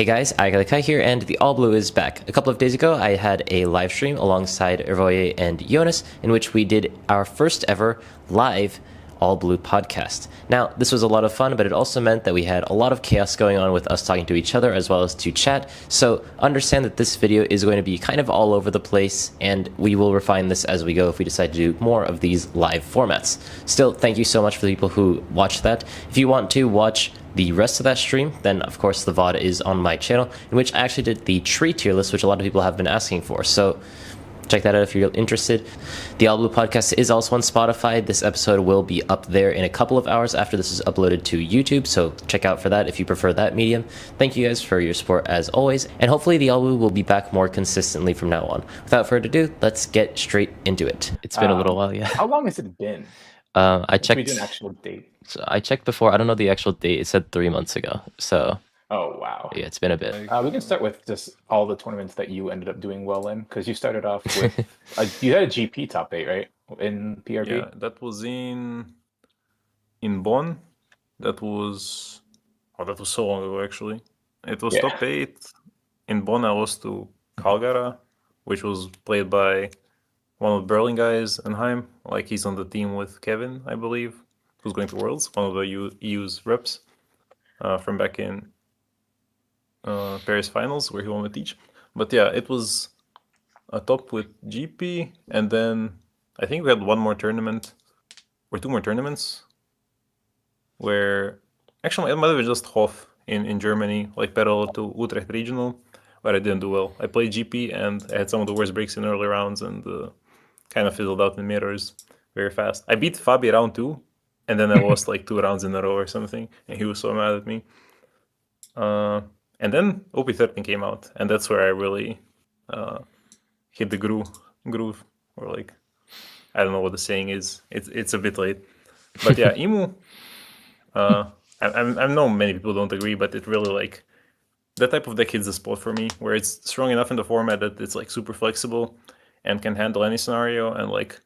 Hey guys, iKailaKai here, and the All Blue is back. A couple of days ago, I had a live stream alongside Hrvoje and Yonas, in which we did our first ever live All Blue podcast. Now, this was a lot of fun, but it also meant that we had a lot of chaos going on with us talking to each other as well as to chat, so understand that this video is going to be kind of all over the place, and we will refine this as we go if we decide to do more of these live formats. Still, thank you so much for the people who watched that. If you want to watch the rest of that stream, then of course the VOD is on my channel, in which I actually did the tree tier list, which a lot of people have been asking for, so check that out if you're interested. The All Blue podcast is also on Spotify. This episode will be up there in a couple of hours after this is uploaded to YouTube, so check out for that if you prefer that medium. Thank you guys for your support as always, and hopefully the All Blue will be back more consistently from now on. Without further ado, let's get straight into it. It's been a little while, yeah. How long has it been? I checked. We did an actual date. So I checked before. I don't know the actual date. It said 3 months ago. So. Oh wow. Yeah, it's been a bit. We can start with just all the tournaments that you ended up doing well in, because you started off with you had a GP top 8, right? In PRP. Yeah, that was in Bonn. That was so long ago actually. It was top 8 in Bonn. I lost to Calgara, which was played by one of the Berlin guys, Enheim. Like he's on the team with Kevin, I believe, who's going to Worlds. One of the EU's reps from back in Paris finals where he won with Teach. But yeah, it was a top with GP, and then I think we had one more tournament or 2 more tournaments where actually it might have been just Hof in Germany, like parallel to Utrecht regional, but I didn't do well. I played GP and I had some of the worst breaks in early rounds and kind of fizzled out in mirrors very fast. I beat Fabi round 2, and then I lost like 2 rounds in a row or something, and he was so mad at me. And then OP14 came out, and that's where I really hit the groove, or like, I don't know what the saying is. It's a bit late, but yeah, Emu. I know many people don't agree, but it really like that type of deck hits the spot for me, where it's strong enough in the format that it's like super flexible and can handle any scenario. And like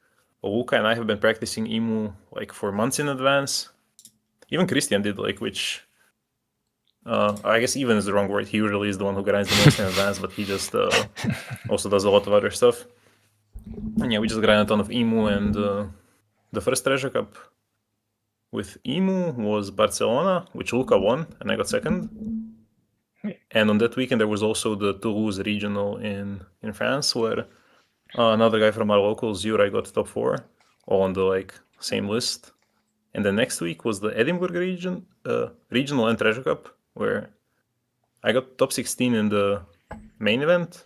Luca and I have been practicing Emu like for months in advance. Even Christian did, like, which. I guess even is the wrong word. He usually is the one who grinds the most in advance, but he just also does a lot of other stuff. And yeah, we just grind a ton of Emu, and the first Treasure Cup with Emu was Barcelona, which Luca won, and I got second. And on that weekend there was also the Toulouse regional in France, where another guy from our locals, Yuri, got top 4, all on the like same list. And the next week was the Edinburgh regional and Treasure Cup, where I got top 16 in the main event,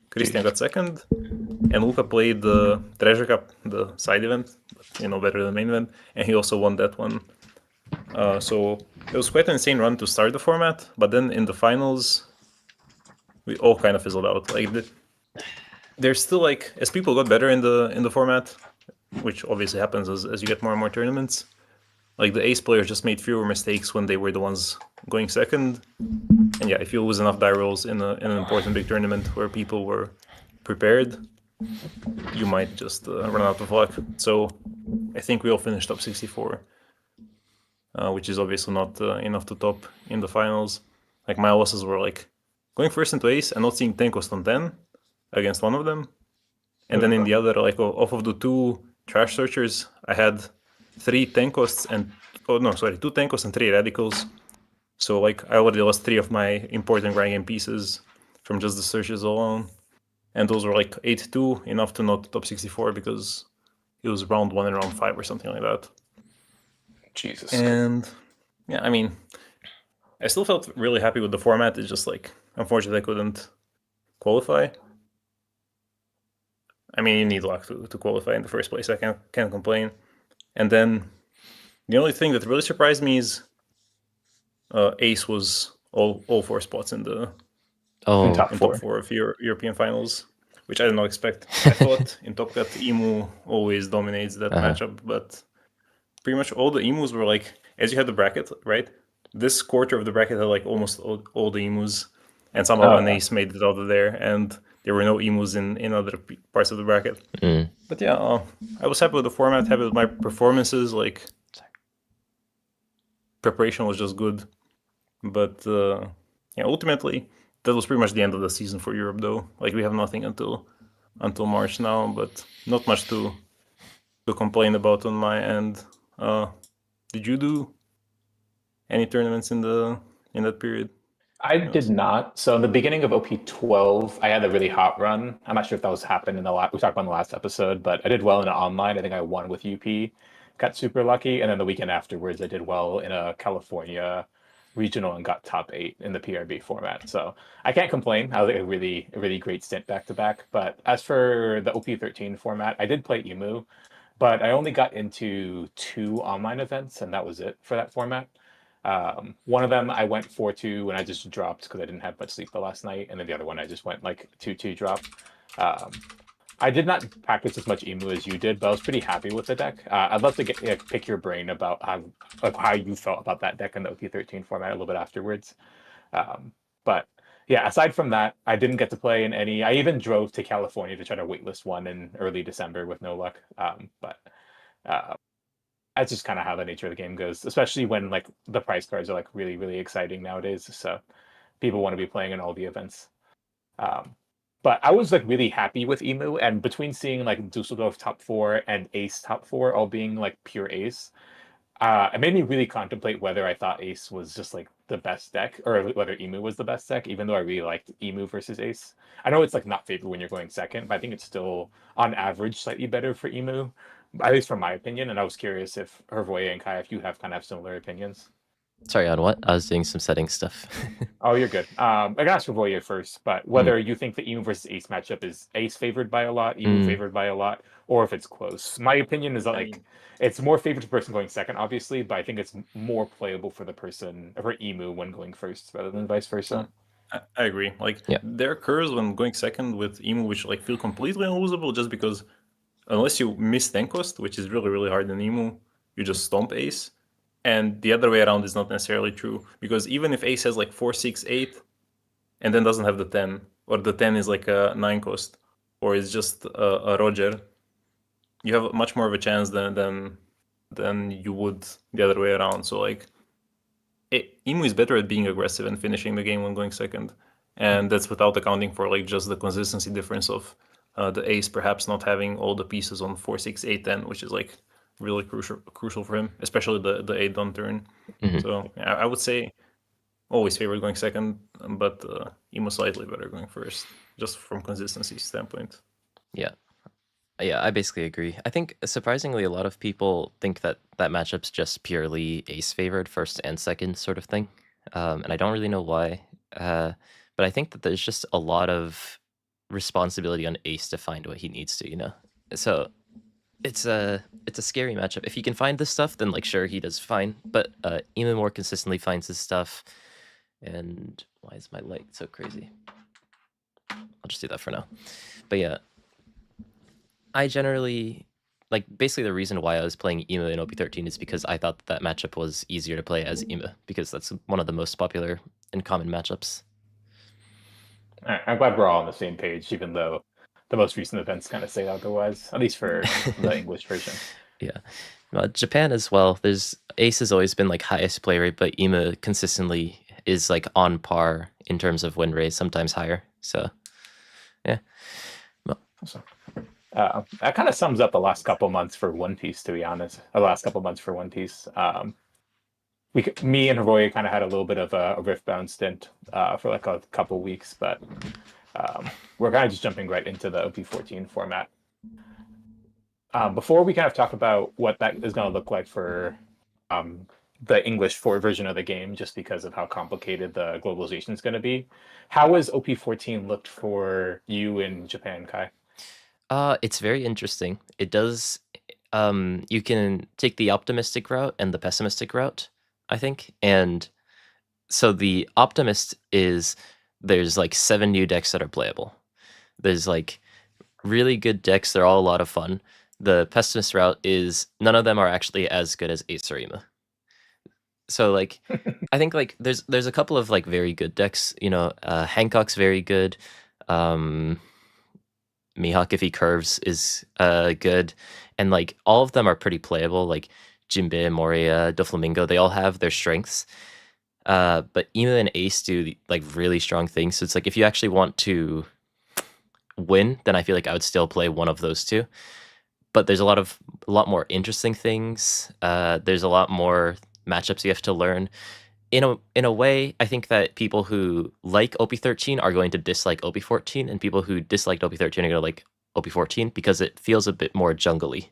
Christian got second, and Luca played the Treasure Cup, the side event, but better than the main event, and he also won that one. So it was quite an insane run to start the format, but then in the finals, we all kind of fizzled out. Like there's still like, as people got better in the format, which obviously happens as you get more and more tournaments, like the ace players just made fewer mistakes when they were the ones going second. And yeah, if you lose enough die rolls in an important big tournament where people were prepared, you might just run out of luck. So I think we all finished top 64, which is obviously not enough to top in the finals. Like my losses were like going first into ace and not seeing 10 cost on 10 against one of them. And then in the other, like off of the 2 trash searchers, I had 3 10 costs and 2 10 costs and 3 radicals. So like I already lost 3 of my important grind game pieces from just the searches alone, and those were like 8-2, enough to not top 64 because it was round 1 and round 5 or something like that. Jesus. And yeah, I mean, I still felt really happy with the format. It's just like, unfortunately I couldn't qualify. I mean, you need luck to qualify in the first place. I can't complain. And then the only thing that really surprised me is Ace was all 4 spots in the top top 4 of European finals, which I did not expect. I thought in Top Cut Emu always dominates that matchup, but pretty much all the Emus were like, as you had the bracket, right? This quarter of the bracket had like almost all the Emus, and somehow an Ace made it out of there, and there were no Emus in other parts of the bracket. But yeah, I was happy with the format, happy with my performances. Like, preparation was just good. But yeah, ultimately that was pretty much the end of the season for Europe, though. Like we have nothing until March now, but not much to complain about on my end. Did you do any tournaments in that period? I Yes. did not. So in the beginning of OP12, I had a really hot run. I'm not sure if that was happened in the last, we talked about in the last episode, but I did well in it online. I think I won with UP, got super lucky. And then the weekend afterwards, I did well in a California regional and got top 8 in the PRB format. So I can't complain. I was like a really great stint back to back. But as for the OP13 format, I did play Emu, but I only got into 2 online events, and that was it for that format. One of them I went 4-2 and I just dropped because I didn't have much sleep the last night, and then the other one I just went like 2-2 drop. Um, I did not practice as much Emu as you did, but I was pretty happy with the deck. I'd love to pick your brain about how you felt about that deck in the OP13 format a little bit afterwards. But yeah, aside from that, I didn't get to play in any. I even drove to California to try to waitlist one in early December with no luck. But uh, that's just kind of how the nature of the game goes, especially when like the price cards are like really exciting nowadays. So people want to be playing in all the events. Um, but I was like really happy with Emu, and between seeing like Dusseldorf top 4 and Ace top 4 all being like pure Ace, it made me really contemplate whether I thought Ace was just like the best deck or whether Emu was the best deck, even though I really liked Emu versus Ace. I know it's like not favored when you're going second, but I think it's still on average slightly better for Emu, at least from my opinion. And I was curious if Hrvoje and Kai, if you have kind of similar opinions. Sorry, on what? I was doing some setting stuff. Oh, you're good. I can ask Hrvoje first, but whether you think the Emu versus Ace matchup is Ace favored by a lot, Emu favored by a lot, or if it's close. My opinion is that like it's more favored to the person going second, obviously, but I think it's more playable for the person for Emu when going first rather than vice versa. I agree. Like Yeah. there are curves when going second with Emu which like feel completely unlosable just because unless you miss tank cost, which is really hard in Emu, you just stomp Ace. And the other way around is not necessarily true because even if Ace has like 4, 6, 8, and then doesn't have the 10, or the 10 is like a 9 cost, or is just a Roger, you have much more of a chance than you would the other way around. So like, Emu is better at being aggressive and finishing the game when going second, and that's without accounting for like just the consistency difference of the Ace perhaps not having all the pieces on 4, 6, 8, 10, which is like really crucial for him, especially the 8 on turn. So I would say always favor going second, but Emo slightly better going first, just from consistency standpoint. Yeah. Yeah, I basically agree. I think surprisingly, a lot of people think that that matchup's just purely ace favored, first and second sort of thing. And I don't really know why. But I think that there's just a lot of responsibility on ace to find what he needs to, you know? So it's a scary matchup. If he can find this stuff, then like sure he does fine. But Ema more consistently finds his stuff. And why is my light so crazy? I'll just do that for now. But yeah, I generally like basically the reason why I was playing Ema in OP13 is because I thought that matchup was easier to play as Ema because that's one of the most popular and common matchups. I'm glad we're all on the same page, even though the most recent events kind of say otherwise, at least for the English version. Yeah. Japan as well. There's Ace has always been like highest play rate, but Ema consistently is like on par in terms of win rate, sometimes higher. So yeah. Well, awesome. That kind of sums up the last couple months for One Piece, to be honest. The last couple months for One Piece. Me and Hrvoje kind of had a little bit of a Riftbound stint for like a couple weeks, but we're kind of just jumping right into the OP14 format. Before we kind of talk about what that is going to look like for the English version of the game, just because of how complicated the globalization is going to be, how has OP14 looked for you in Japan, Kai? It's very interesting. It does. You can take the optimistic route and the pessimistic route, I think. And so the optimist is there's like 7 new decks that are playable. There's like really good decks. They're all a lot of fun. The pessimist route is none of them are actually as good as Ace or Ema. So like, I think like there's a couple of like very good decks. You know, Hancock's very good. Mihawk, if he curves, is good, and like all of them are pretty playable. Like Jinbe, Moria, Doflamingo, they all have their strengths. But Emu and Ace do like really strong things. So it's like if you actually want to win, then I feel like I would still play one of those two. But there's a lot more interesting things. There's a lot more matchups you have to learn. In a way, I think that people who like OP13 are going to dislike OP14, and people who dislike OP13 are going to like OP14 because it feels a bit more jungly.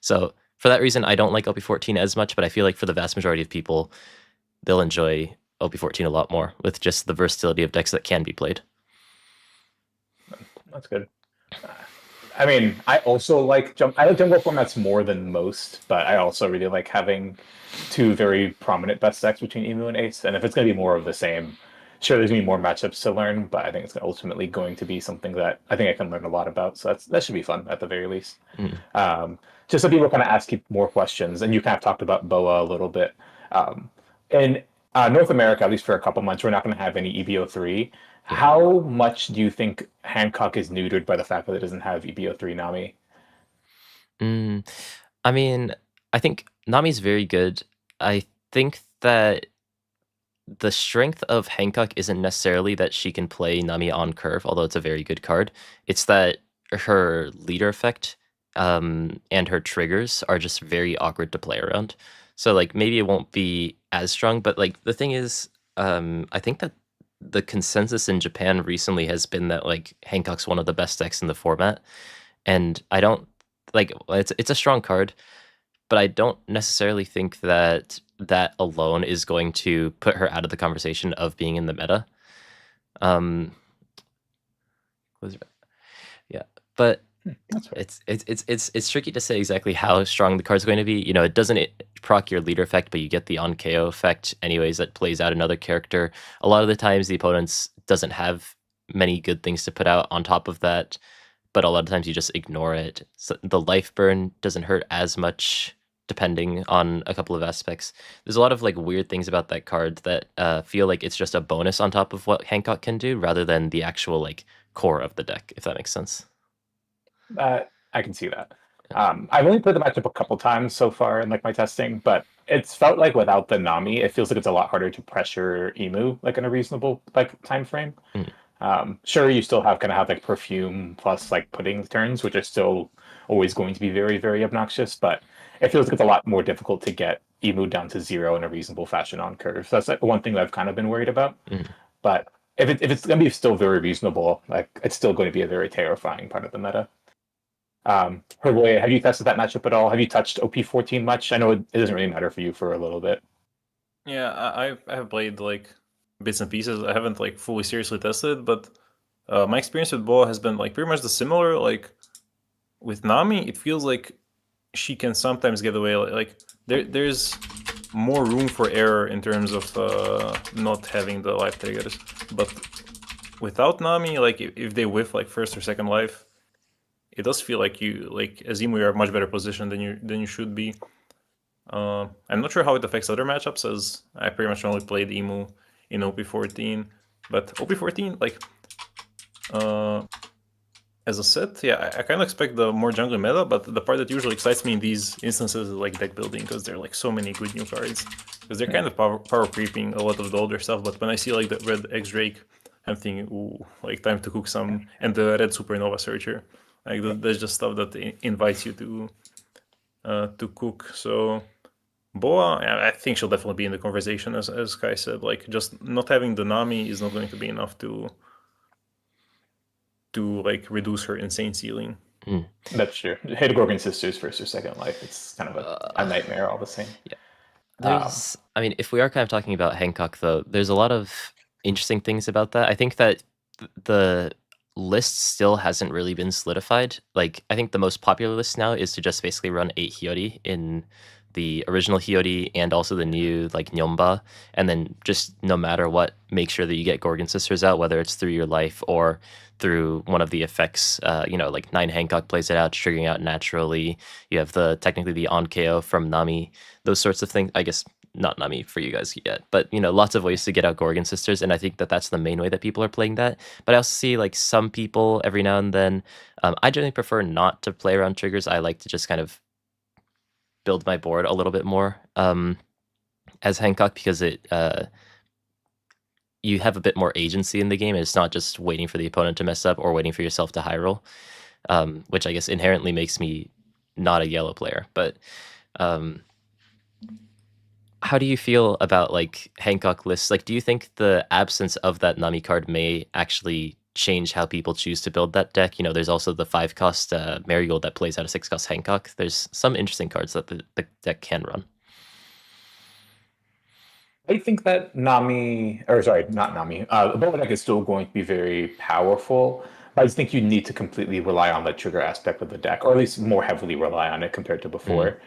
So for that reason, I don't like OP14 as much, but I feel like for the vast majority of people, they'll enjoy OP14 a lot more with just the versatility of decks that can be played. That's good. I mean, I also like jungle formats more than most, but I also really like having two very prominent best decks between Emu and Ace. And if it's going to be more of the same, sure, there's going to be more matchups to learn, but I think it's ultimately going to be something that I think I can learn a lot about. So that should be fun at the very least. Just so people kind of ask you more questions, and you kind of talked about BOA a little bit. In North America, at least for a couple months, we're not going to have any EBO3. How much do you think Hancock is neutered by the fact that it doesn't have EBO3 Nami? I mean, I think Nami's very good. I think that the strength of Hancock isn't necessarily that she can play Nami on curve, although it's a very good card. It's that her leader effect and her triggers are just very awkward to play around. So like maybe it won't be as strong, but like the thing is, I think that the consensus in Japan recently has been that like Hancock's one of the best decks in the format, and I don't like it's a strong card, but I don't necessarily think that that alone is going to put her out of the conversation of being in the meta. Yeah, but it's tricky to say exactly how strong the card's going to be. You know, it doesn't proc your leader effect, but you get the on KO effect anyways that plays out another character. A lot of the times the opponents doesn't have many good things to put out on top of that, but a lot of times you just ignore it. So the life burn doesn't hurt as much depending on a couple of aspects. There's a lot of like weird things about that card that feel like it's just a bonus on top of what Hancock can do rather than the actual like core of the deck, if that makes sense. I can see that. I've only played the matchup a couple times so far in like my testing, but it's felt like without the Nami, it feels like it's a lot harder to pressure Emu like in a reasonable like time frame. Sure, you still have like perfume plus like pudding turns, which are still always going to be very, very obnoxious, but it feels like it's a lot more difficult to get Emu down to 0 in a reasonable fashion on curve. So that's like one thing that I've kind of been worried about. But if it's going to be still very reasonable, like it's still going to be a very terrifying part of the meta. Hrvoje, have you tested that matchup at all? Have you touched OP14 much? I know it doesn't really matter for you for a little bit. Yeah, I have played like bits and pieces. I haven't like fully seriously tested, but my experience with Boa has been like pretty much the similar. Like with Nami, it feels like she can sometimes get away. Like there's more room for error in terms of not having the life triggers. But without Nami, like if they whiff like first or second life, it does feel like you like as Emu are much better positioned than you should be. I'm not sure how it affects other matchups, as I pretty much only played Emu in OP14. But OP14, like as a set, yeah, I kind of expect the more jungle meta, but the part that usually excites me in these instances is like deck building, because there are like so many good new cards. Because they're kind of power creeping a lot of the older stuff, but when I see like the red X Drake, I'm thinking, ooh, like time to cook some, and the red Supernova Searcher. Like that's just stuff that invites you to cook. So Boa, I think she'll definitely be in the conversation, as Kai said. Like just not having the Nami is not going to be enough to like reduce her insane ceiling. That's true. Hit Gorgon Sisters first or second life. It's kind of a nightmare all the same. Yeah. There's, I mean, if we are kind of talking about Hancock, though, there's a lot of interesting things about that. I think that the list still hasn't really been solidified. Like, I think the most popular list now is to just basically run 8 Hiyori in the original Hiyori and also the new, like, Nyomba, and then just no matter what, make sure that you get Gorgon Sisters out, whether it's through your life or through one of the effects. You know, like 9 Hancock plays it out, triggering out naturally. You have technically the on KO from Nami, those sorts of things. I guess not Nami for you guys yet, but you know, lots of ways to get out Gorgon Sisters, and I think that that's the main way that people are playing that. But I also see like some people every now and then. I generally prefer not to play around triggers. I like to just kind of build my board a little bit more as Hancock, because it you have a bit more agency in the game. It's not just waiting for the opponent to mess up or waiting for yourself to high roll, which I guess inherently makes me not a yellow player. But um, how do you feel about like Hancock lists? Like, do you think the absence of that Nami card may actually change how people choose to build that deck? You know, there's also the 5-cost Marigold that plays out a 6-cost Hancock. There's some interesting cards that the deck can run. I think that Nami, or sorry, not Nami, the Boba deck is still going to be very powerful. But I just think you need to completely rely on the trigger aspect of the deck, or at least more heavily rely on it compared to before.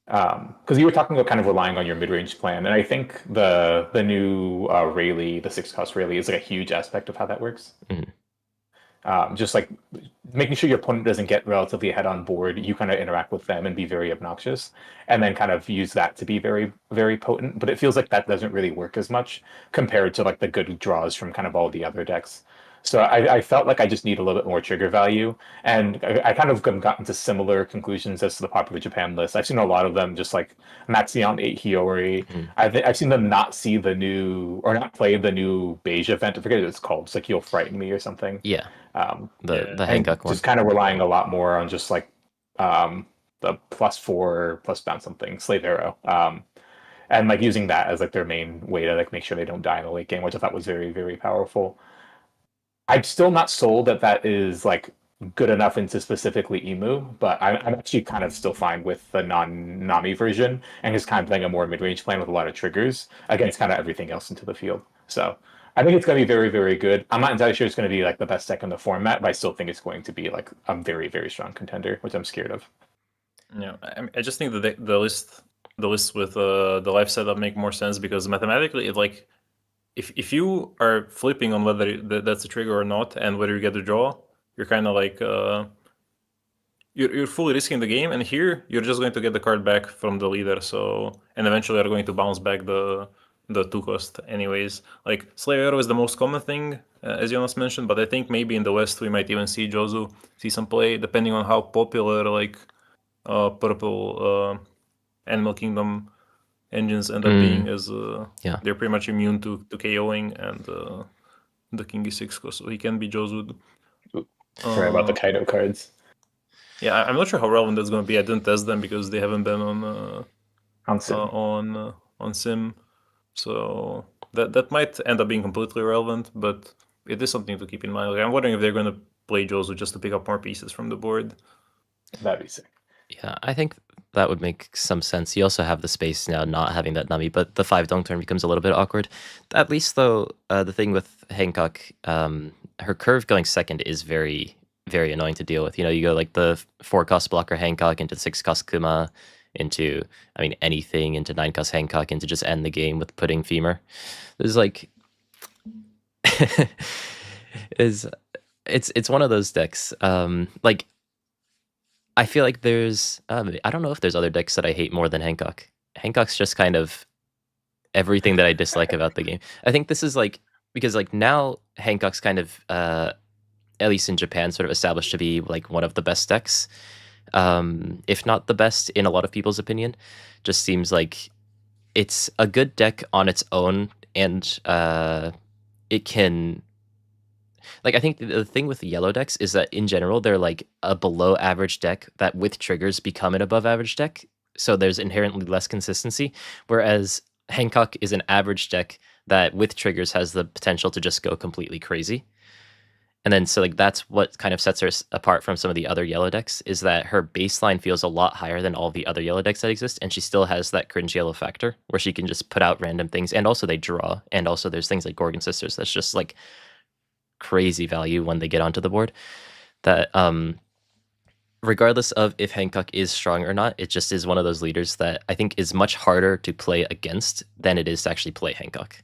Because you were talking about kind of relying on your mid-range plan, and I think the new Rayleigh, the 6-cost Rayleigh, is like a huge aspect of how that works. Just like making sure your opponent doesn't get relatively ahead on board, you kind of interact with them and be very obnoxious, and then kind of use that to be very, very potent. But it feels like that doesn't really work as much compared to like the good draws from kind of all the other decks. So I felt like I just need a little bit more trigger value, and I kind of gotten to similar conclusions as to the popular Japan list. I've seen a lot of them just like maxing out 8 Hiyori. I've seen them not see the new, or not play the new beige event. I forget what it's called. It's like You'll Frighten Me or something. Yeah. The And Hancock one. just kind of relying a lot more on just like the +4 plus bounce something, Slave Arrow. And like using that as like their main way to like make sure they don't die in the late game, which I thought was very, very powerful. I'm still not sold that that is like good enough into specifically Emu, but I'm actually kind of still fine with the non-Nami version and just kind of playing a more mid-range plan with a lot of triggers against kind of everything else into the field. So I think it's going to be very, very good. I'm not entirely sure it's going to be like the best deck in the format, but I still think it's going to be like a very, very strong contender, which I'm scared of. Yeah, I just think that the list with the live setup make more sense because mathematically, it like if you are flipping on whether that's a trigger or not, and whether you get the draw, you're kind of like you're fully risking the game. And here, you're just going to get the card back from the leader. So and eventually, are going to bounce back the 2-cost anyways. Like Slave Arrow is the most common thing, as Jonas mentioned, but I think maybe in the West we might even see Jozu see some play, depending on how popular like purple Animal Kingdom engines end up being, as they're pretty much immune to KOing, and the king is 6-cost, so he can be Jozu'd. Sorry about the Kaido cards. Yeah, I'm not sure how relevant that's going to be. I didn't test them because they haven't been on Sim. on Sim, so that might end up being completely irrelevant, but it is something to keep in mind. Like, I'm wondering if they're going to play Jozu just to pick up more pieces from the board. That'd be sick. Yeah, I think that would make some sense. You also have the space now not having that Nami, but the 5 dunk turn becomes a little bit awkward. At least, though, the thing with Hancock, her curve going second is very, very annoying to deal with. You know, you go like the 4-cost blocker Hancock into 6-cost Kuma, into, I mean, anything, into 9-cost Hancock, into just end the game with Pudding Femur. There's like... it's one of those decks. Like, I feel like there's I don't know if there's other decks that I hate more than Hancock. Hancock's just kind of everything that I dislike about the game. I think this is like because like now Hancock's kind of at least in Japan sort of established to be like one of the best decks. If not the best in a lot of people's opinion. Just seems like it's a good deck on its own, and it can, like, I think the thing with the yellow decks is that in general they're like a below average deck that with triggers become an above average deck. So there's inherently less consistency. Whereas Hancock is an average deck that with triggers has the potential to just go completely crazy. And then so like that's what kind of sets her apart from some of the other yellow decks, is that her baseline feels a lot higher than all the other yellow decks that exist, and she still has that cringe yellow factor where she can just put out random things, and also they draw, and also there's things like Gorgon Sisters that's just like crazy value when they get onto the board. That regardless of if Hancock is strong or not, it just is one of those leaders that I think is much harder to play against than it is to actually play Hancock.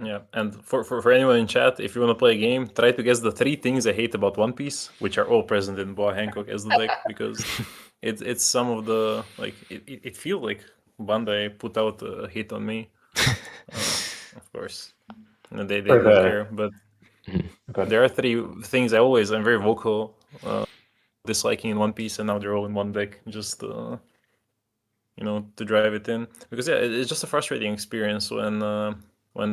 Yeah, and for anyone in chat, if you want to play a game, try to guess the 3 things I hate about One Piece, which are all present in Boa Hancock as the deck, because it's some of the, like, it feels like Bandai put out a hit on me, of course, and they don't care, but there are 3 things I'm very vocal disliking in One Piece, and now they're all in one deck, just to drive it in, because yeah, it's just a frustrating experience when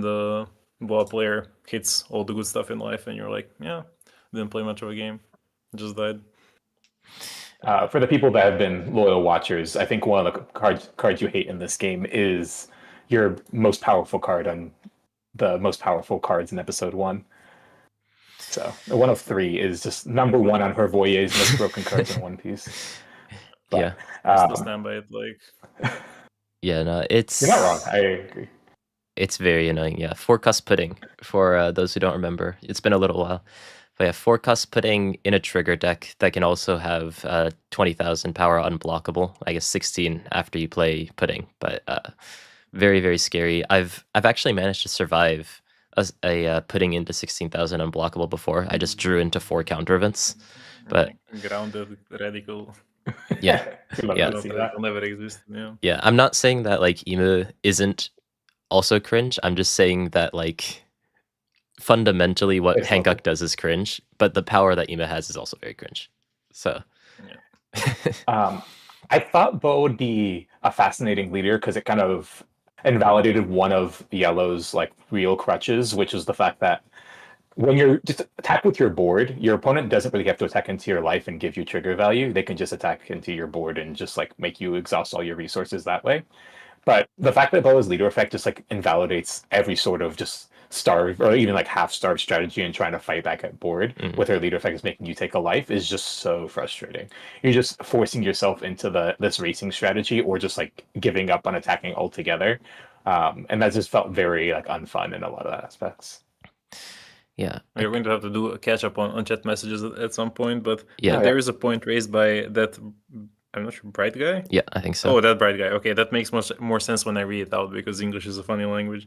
the Boa player hits all the good stuff in life, and you're like, yeah, didn't play much of a game, just died. For the people that have been loyal watchers, I think one of the cards you hate in this game is your most powerful card on the most powerful cards in episode 1. So one of 3 is just number 1 on Hrvoje's most broken cards in One Piece. But, Yeah. I still stand by it. Like, Yeah, no, it's you're not wrong. I agree. It's very annoying. Yeah, forecast pudding for those who don't remember. It's been a little while. But yeah, forecast pudding in a trigger deck that can also have 20,000 power unblockable. I guess 16 after you play pudding, but very very scary. I've actually managed to survive a pudding into 16,000 unblockable before. I just drew into 4 counter events, but grounded radical. Yeah, yeah, That'll never exist. Yeah. Yeah, I'm not saying that like Emu isn't also cringe. I'm just saying that like fundamentally what It's Hancock lovely. does is cringe, but the power that Ema has is also very cringe. So I thought Bo would be a fascinating leader because it kind of invalidated one of Yellow's like real crutches, which is the fact that when you're just attack with your board, your opponent doesn't really have to attack into your life and give you trigger value. They can just attack into your board and just like make you exhaust all your resources that way. But the fact that Boa's leader effect just like invalidates every sort of just starve or even like half starved strategy and trying to fight back at board with her leader effect is making you take a life is just so frustrating. You're just forcing yourself into this racing strategy or just like giving up on attacking altogether. And that just felt very like unfun in a lot of aspects. yeah, We're going to have to do a catch up on chat messages at some point, but Yeah. there is a point raised by that. I'm not sure, bright guy. yeah, I think so. Oh, that bright guy. Okay, that makes much more sense when I read it out because English is a funny language.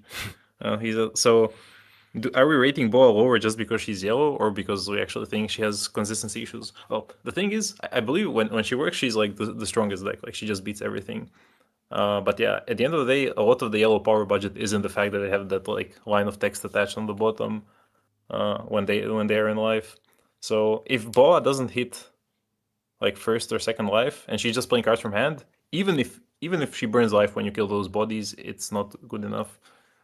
Are we rating Boa lower just because she's yellow, or because we actually think she has consistency issues? Well, the thing is, I believe when she works, she's like the strongest deck. Like she just beats everything. But yeah, at the end of the day, a lot of the yellow power budget is in the fact that they have that like line of text attached on the bottom when they're in life. So if Boa doesn't hit like first or second life, and she's just playing cards from hand, even if she burns life when you kill those bodies, it's not good enough.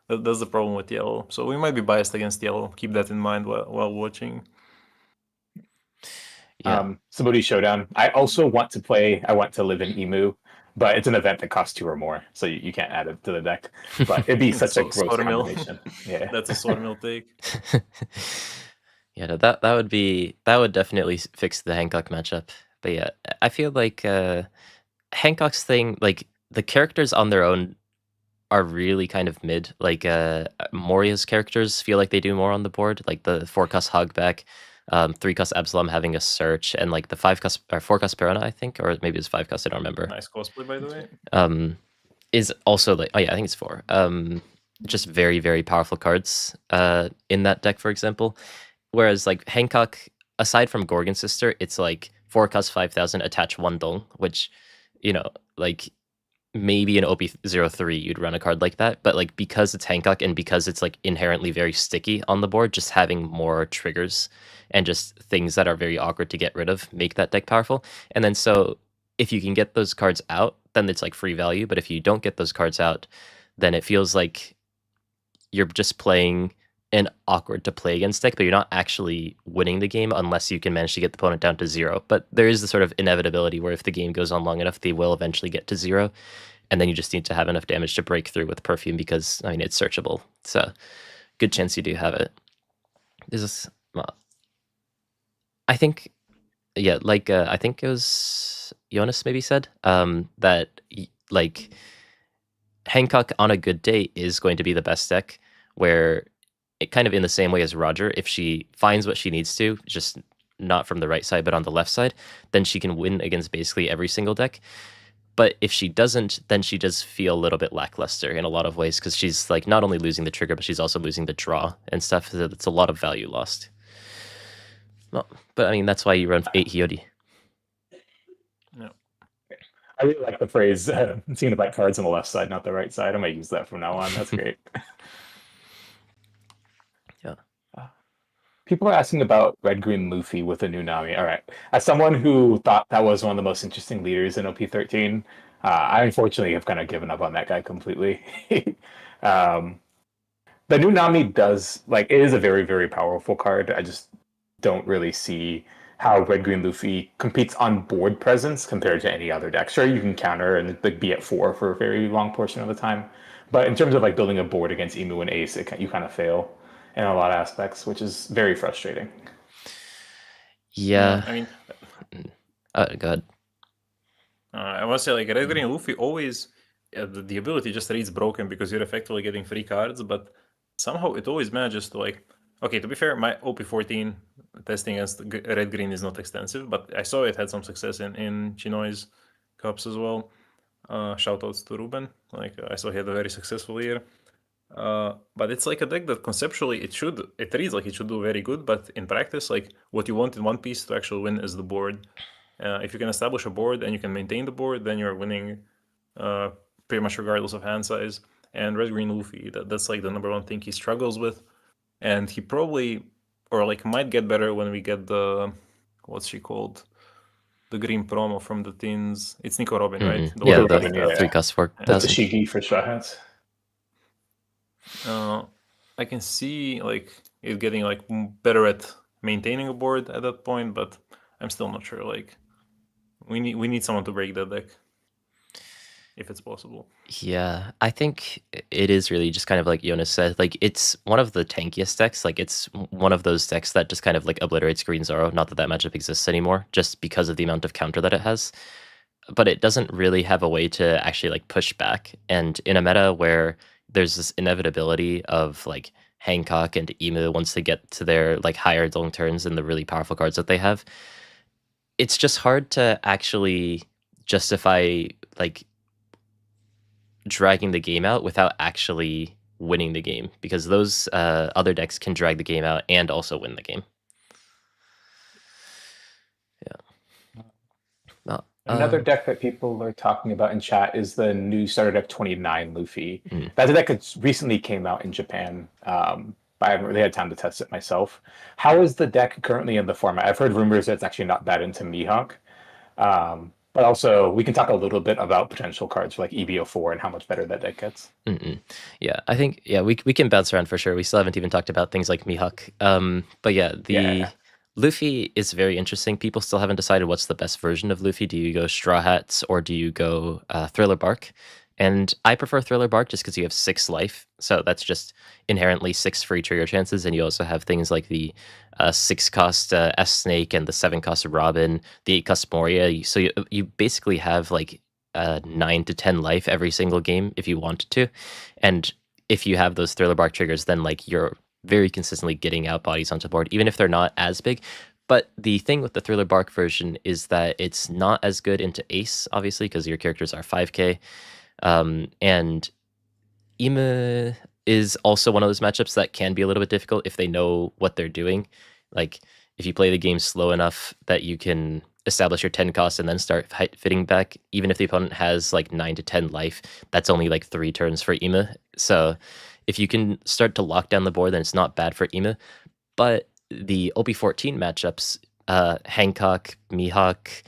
That's the problem with yellow. So we might be biased against yellow. Keep that in mind while watching. Yeah. Somebody Showdown. I also want to play. I want to live in Emu, but it's an event that costs 2 or more, so you can't add it to the deck. But it'd be such a gross Sawmill. combination. Yeah, That's a sawmill take. Yeah, no, that would definitely fix the Hancock matchup. But yeah, I feel like Hancock's thing, like the characters on their own are really kind of mid. Like Moria's characters feel like they do more on the board, like the 4-cost Hogback, 3-cost Absalom having a search, and like the 5-cost or 4-cost Perona, I think, or maybe it's 5-cost, I don't remember. Nice cosplay, by the way. Is also like, oh yeah, I think it's 4. Just very very powerful cards in that deck, for example. Whereas like Hancock, aside from Gorgon Sister, it's like 4-cost 5,000, attach 1 Dong, which, like maybe in OP03 you'd run a card like that, but like because it's Hancock and because it's like inherently very sticky on the board, just having more triggers and just things that are very awkward to get rid of make that deck powerful. And then so if you can get those cards out, then it's like free value, but if you don't get those cards out, then it feels like you're just playing an awkward to play against deck, but you're not actually winning the game unless you can manage to get the opponent down to 0. But there is the sort of inevitability where if the game goes on long enough, they will eventually get to 0. And then you just need to have enough damage to break through with Perfume because, I mean, it's searchable. So good chance you do have it. I think, yeah, like I think it was Yonas maybe said that like Hancock on a good day is going to be the best deck, where it kind of in the same way as Roger, if she finds what she needs to, just not from the right side, but on the left side, then she can win against basically every single deck. But if she doesn't, then she does feel a little bit lackluster in a lot of ways, because she's like not only losing the trigger, but she's also losing the draw and stuff. So it's a lot of value lost. Well, but I mean, that's why you run 8 Hiyori. Yeah. I really like the phrase seeing the black cards on the left side, not the right side. I might use that from now on. That's great. Yeah. People are asking about Red Green Luffy with the new Nami. All right. As someone who thought that was one of the most interesting leaders in OP13, I unfortunately have kind of given up on that guy completely. The new Nami does like it is a very, very powerful card. I just don't really see how Red Green Luffy competes on board presence compared to any other deck. Sure, you can counter and like be at 4 for a very long portion of the time, but in terms of like building a board against Emu and Ace, you kind of fail in a lot of aspects, which is very frustrating. Yeah. I mean, Go ahead. I must say, like, Red Green Luffy always, the ability just reads broken because you're effectively getting free cards, but somehow it always manages to, like, okay, to be fair, my OP14 testing against Red Green is not extensive, but I saw it had some success in Chinoy's Cups as well. Shoutouts to Ruben. Like, I saw he had a very successful year. But it's like a deck that conceptually it reads like it should do very good, but in practice, like what you want in one piece to actually win is the board. If you can establish a board and you can maintain the board, then you're winning pretty much regardless of hand size. And Red Green Luffy, that's like the number one thing he struggles with. And he probably, or like might get better when we get the, what's she called? The green promo from the Tins. It's Nico Robin, right? The yeah, the Robin, yeah. 3 cost 4. That's a Shigi for Straw Hats. I can see like it getting like better at maintaining a board at that point, but I'm still not sure. Like we need someone to break that deck if it's possible. Yeah, I think it is really just kind of like Yonas said. Like it's one of the tankiest decks. Like it's one of those decks that just kind of like obliterates Green Zoro. Not that that matchup exists anymore, just because of the amount of counter that it has. But it doesn't really have a way to actually like push back. And in a meta where there's this inevitability of like Hancock and Emu once they get to their like higher long turns and the really powerful cards that they have, it's just hard to actually justify like dragging the game out without actually winning the game, because those other decks can drag the game out and also win the game. Yeah. Well, another deck that people are talking about in chat is the new starter deck 29 Luffy. That's a deck that recently came out in Japan, but I haven't really had time to test it myself. How is the deck currently in the format? I've heard rumors that it's actually not bad into Mihawk. But also, we can talk a little bit about potential cards for like EBO4 and how much better that deck gets. Yeah, I think we can bounce around for sure. We still haven't even talked about things like Mihawk. But yeah, Luffy is very interesting. People still haven't decided what's the best version of Luffy. Do you go Straw Hats or do you go Thriller Bark? And I prefer Thriller Bark just because you have 6 life. So that's just inherently 6 free trigger chances. And you also have things like the 6 cost S Snake and the 7 cost Robin, the 8 cost Moria. So you basically have like 9 to 10 life every single game if you wanted to. And if you have those Thriller Bark triggers, then like you're very consistently getting out bodies onto the board, even if they're not as big. But the thing with the Thriller Bark version is that it's not as good into Ace, obviously, because your characters are 5k. And Ema is also one of those matchups that can be a little bit difficult if they know what they're doing. Like if you play the game slow enough that you can establish your 10 cost and then start fitting back, even if the opponent has like 9 to 10 life, that's only like 3 turns for Ema. So if you can start to lock down the board, then it's not bad for Ema. But the OP14 matchups, Hancock, Mihawk,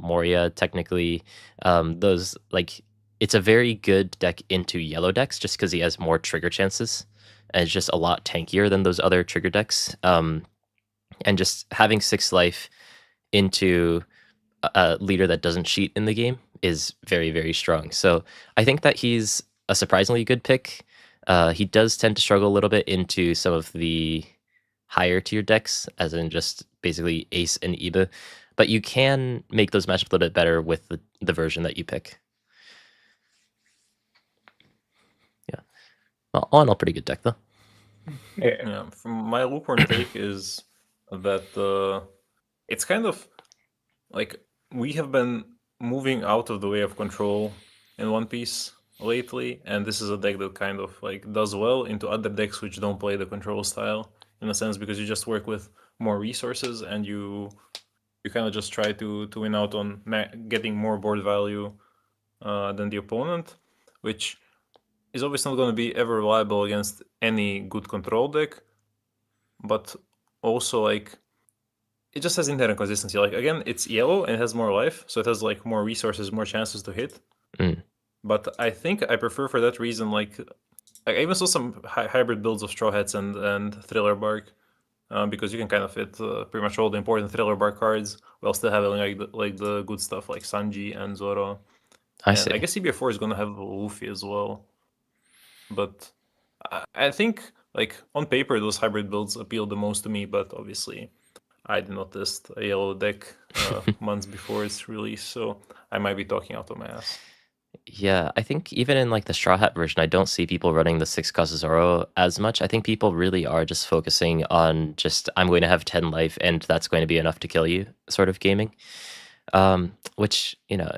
Moria, technically, those like it's a very good deck into yellow decks just because he has more trigger chances and it's just a lot tankier than those other trigger decks. And just having 6 life into a leader that doesn't cheat in the game is very, very strong. So I think that he's a surprisingly good pick. He does tend to struggle a little bit into some of the higher tier decks, as in just basically Ace and Eba, but you can make those matchups a little bit better with the version that you pick. Yeah. Well, all in all, pretty good deck, though. Yeah, from my lukewarm take is that it's kind of like we have been moving out of the way of control in One Piece lately, and this is a deck that kind of like does well into other decks which don't play the control style, in a sense, because you just work with more resources and you kind of just try to win out on getting more board value than the opponent, which is obviously not going to be ever reliable against any good control deck, but also like it just has inherent consistency. Like again, it's yellow and it has more life, so it has like more resources, more chances to hit. But I think I prefer for that reason like I even saw some hybrid builds of Straw Hats and Thriller Bark, because you can kind of fit pretty much all the important Thriller Bark cards while still having like the good stuff like Sanji and Zoro. I And see. I guess CBF4 is gonna have Luffy as well. But I think like on paper those hybrid builds appeal the most to me, but obviously I did not test a yellow deck months before its release, so I might be talking out of my ass. Yeah, I think even in like the Straw Hat version, I don't see people running the 6-cost Zoro as much. I think people really are just focusing on just I'm going to have 10 life and that's going to be enough to kill you sort of gaming. Which, you know,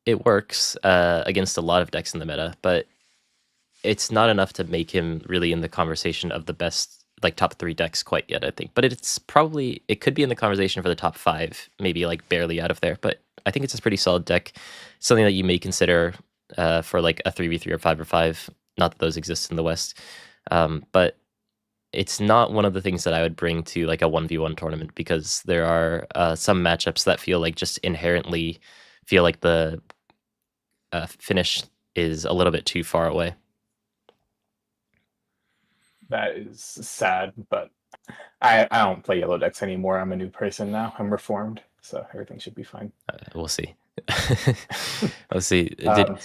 it works against a lot of decks in the meta, but it's not enough to make him really in the conversation of the best, like top 3 decks quite yet, I think. But it could be in the conversation for the top 5, maybe like barely out of there. But I think it's a pretty solid deck, something that you may consider for like a 3v3 or 5v5. Not that those exist in the West, but it's not one of the things that I would bring to like a 1v1 tournament because there are some matchups that feel like just inherently feel like the finish is a little bit too far away. That is sad, but I don't play yellow decks anymore. I'm a new person now. I'm reformed, so everything should be fine. We'll see. We'll see. Um,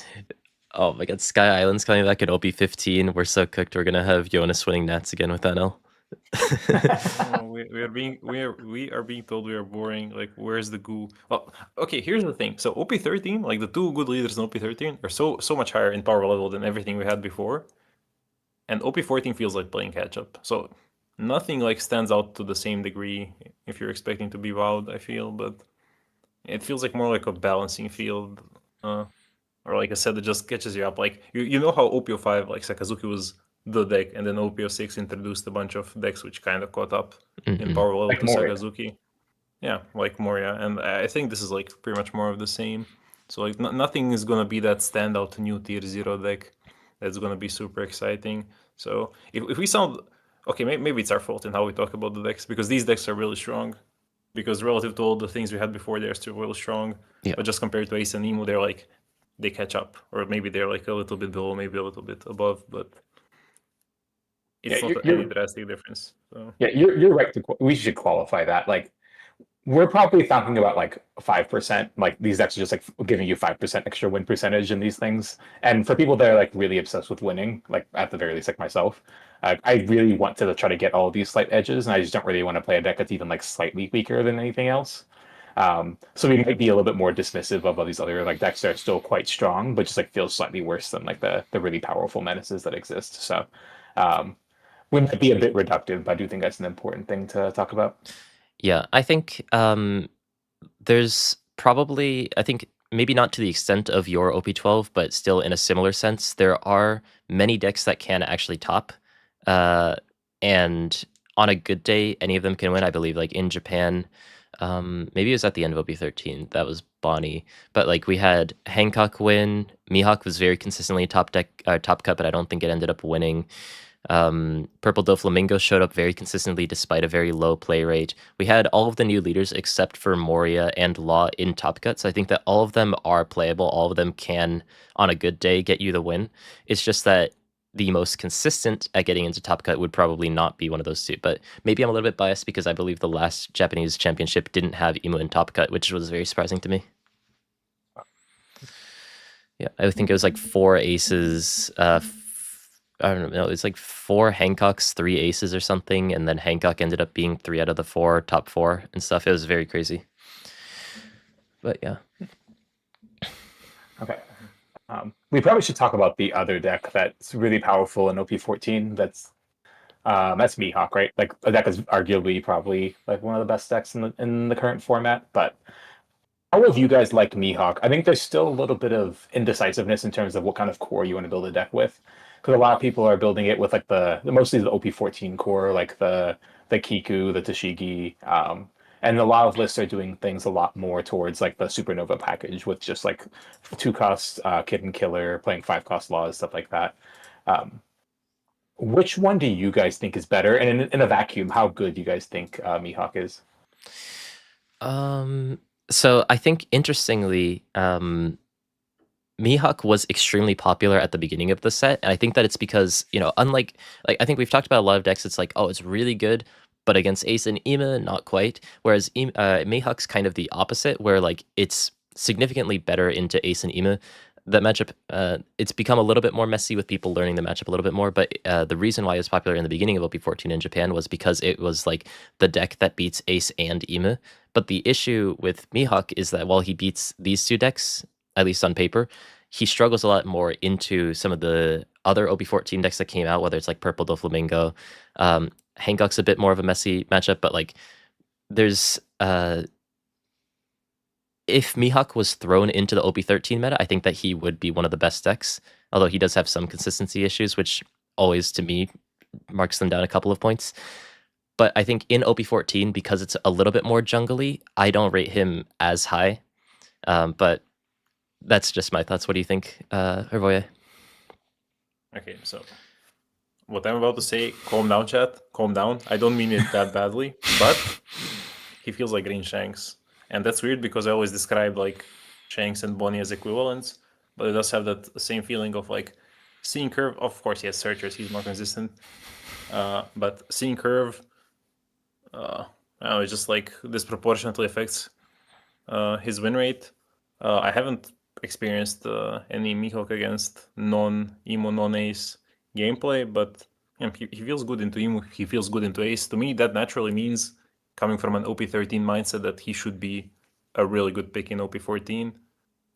Oh my god, Sky Island's coming back at OP15. We're so cooked. We're gonna have Yonas winning Nats again with NL. No, we are being told we are boring. Like, where's the goo? Well, okay, here's the thing. So OP13, like the 2 good leaders in OP13 are so much higher in power level than everything we had before. And OP14 feels like playing catch up. So nothing like stands out to the same degree if you're expecting to be wowed, I feel, but it feels like more like a balancing field. Or like I said, it just catches you up. Like you know how OP05, like Sakazuki was the deck, and then OP06 introduced a bunch of decks which kind of caught up in power level Like to Moria. Sakazuki. Yeah, like Moria, and I think this is like pretty much more of the same. So like nothing is gonna be that standout new tier 0 deck that's gonna be super exciting. So if we sound okay, maybe it's our fault in how we talk about the decks because these decks are really strong. Because relative to all the things we had before, they're still really strong. Yeah. But just compared to Ace and Nemo, they're like they catch up, or maybe they're like a little bit below, maybe a little bit above, but it's Yeah, not any drastic difference. So. Yeah, you're right. We should qualify that. Like, we're probably talking about like 5%. Like these decks are just like giving you 5% extra win percentage in these things. And for people that are like really obsessed with winning, like at the very least, like myself, I really want to try to get all these slight edges, and I just don't really want to play a deck that's even like slightly weaker than anything else. So we might be a little bit more dismissive of all these other like decks that are still quite strong, but just like feels slightly worse than like the really powerful menaces that exist. So we might be a bit reductive, but I do think that's an important thing to talk about. Yeah, I think there's probably, I think maybe not to the extent of your OP12, but still in a similar sense, there are many decks that can actually top. And on a good day, any of them can win, I believe. Like in Japan, maybe it was at the end of OP13, that was Bonnie. But like we had Hancock win. Mihawk was very consistently top cut, but I don't think it ended up winning. Purple Doflamingo showed up very consistently despite a very low play rate. We had all of the new leaders except for Moria and Law in top cut, so I think that all of them are playable. All of them can, on a good day, get you the win. It's just that the most consistent at getting into top cut would probably not be one of those two. But maybe I'm a little bit biased because I believe the last Japanese championship didn't have Emu in top cut, which was very surprising to me. Yeah, I think it was like 4 aces, I don't know, it's like 4 Hancocks, 3 aces or something, and then Hancock ended up being 3 out of the 4 top 4 and stuff. It was very crazy. But yeah. Okay. We probably should talk about the other deck that's really powerful in OP14. That's Mihawk, right? Like a deck is arguably probably like one of the best decks in the current format. But how have you guys liked Mihawk? I think there's still a little bit of indecisiveness in terms of what kind of core you want to build a deck with, because a lot of people are building it with like the mostly the OP14 core, like the Kiku, the Tashigi, and a lot of lists are doing things a lot more towards like the Supernova package with just like 2-cost Kid and Killer, playing 5-cost laws, stuff like that. Um, which one do you guys think is better? And in a vacuum, how good do you guys think Mihawk is? So I think interestingly, Mihawk was extremely popular at the beginning of the set, and I think that it's because, unlike, like, I think we've talked about a lot of decks, it's like, oh, it's really good, but against Ace and Ima, not quite. Whereas Mihawk's kind of the opposite, where like it's significantly better into Ace and Ima. That matchup, it's become a little bit more messy with people learning the matchup a little bit more, but the reason why it was popular in the beginning of OP14 in Japan was because it was like the deck that beats Ace and Ima. But the issue with Mihawk is that while he beats these two decks, at least on paper, he struggles a lot more into some of the other OP14 decks that came out, whether it's like Purple Doflamingo. Hankook's a bit more of a messy matchup, but like there's if Mihawk was thrown into the OP13 meta, I think that he would be one of the best decks, although he does have some consistency issues, which always to me marks them down a couple of points. But I think in OP14, because it's a little bit more jungly, I don't rate him as high. But that's just my thoughts. What do you think, Hrvoje? Okay, so what I'm about to say, calm down, chat. Calm down. I don't mean it that badly, but he feels like Green Shanks. And that's weird because I always describe like Shanks and Bonnie as equivalents, but it does have that same feeling of like seeing Curve. Of course, he has Searchers, he's more consistent. But seeing Curve, I don't know, it just like disproportionately affects his win rate. I haven't experienced any Mihawk against non-Emo, non-Ace gameplay, but he feels good into Emo, he feels good into Ace. To me, that naturally means, coming from an OP13 mindset, that he should be a really good pick in OP14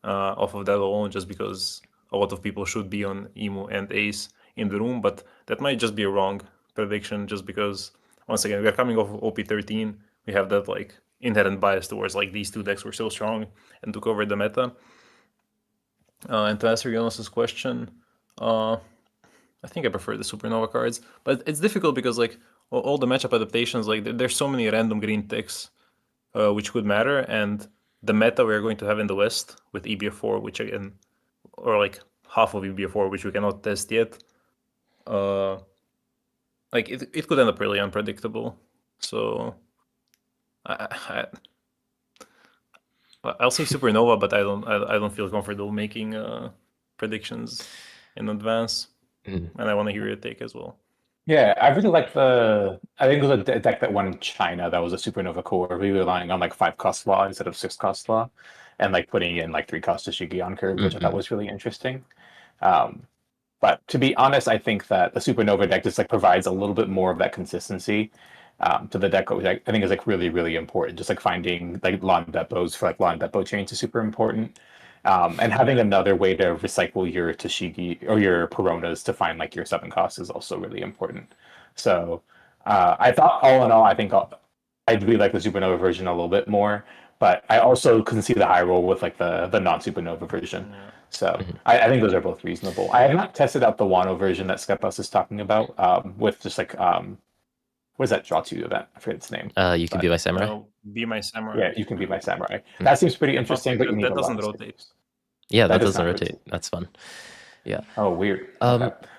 off of that alone, just because a lot of people should be on Emo and Ace in the room, but that might just be a wrong prediction, just because, once again, we are coming off of OP13, we have that like inherent bias towards like these two decks were so strong and took over the meta. And to answer Jonas's question, I think I prefer the Supernova cards, but it's difficult because like all the matchup adaptations, like there's so many random green ticks which could matter, and the meta we're going to have in the West with EBF4, which again, or like half of EBF4, which we cannot test yet, like it could end up really unpredictable. So I'll say Supernova, but I don't feel comfortable making predictions in advance, and I want to hear your take as well. Yeah, I really like I think it was a deck that won in China that was a Supernova core, really relying on like 5-cost law instead of 6-cost law, and like putting in like 3-cost Shigi on curve, which I thought was really interesting. But to be honest, I think that the Supernova deck just like provides a little bit more of that consistency to the deck, which I think is like really, really important. Just like finding like lawn depots for like lawn depot chains is super important. And having another way to recycle your Tashigi or your Peronas to find like your 7-cost is also really important. So I thought all in all, I think I really like the Supernova version a little bit more, but I also can see the high roll with like the non-Supernova version. Yeah. So I think those are both reasonable. I have not tested out the Wano version that Skepos is talking about with just like what is that draw 2 event? I forget its name. You can be my samurai. No, be my samurai. Yeah, you can be my samurai. That seems pretty interesting, but you need that doesn't rotate. Yeah, that doesn't rotate. That's fun. Yeah. Oh, weird.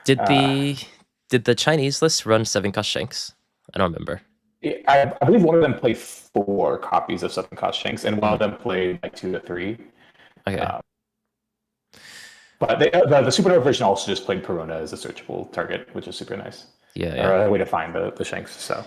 Did the Chinese list run 7-cost Shanks? I don't remember. I believe one of them played 4 copies of 7-cost Shanks, and one of them played like 2 to 3. Okay. But the Supernova version also just played Perona as a searchable target, which is super nice. Yeah. Or a way to find the Shanks. So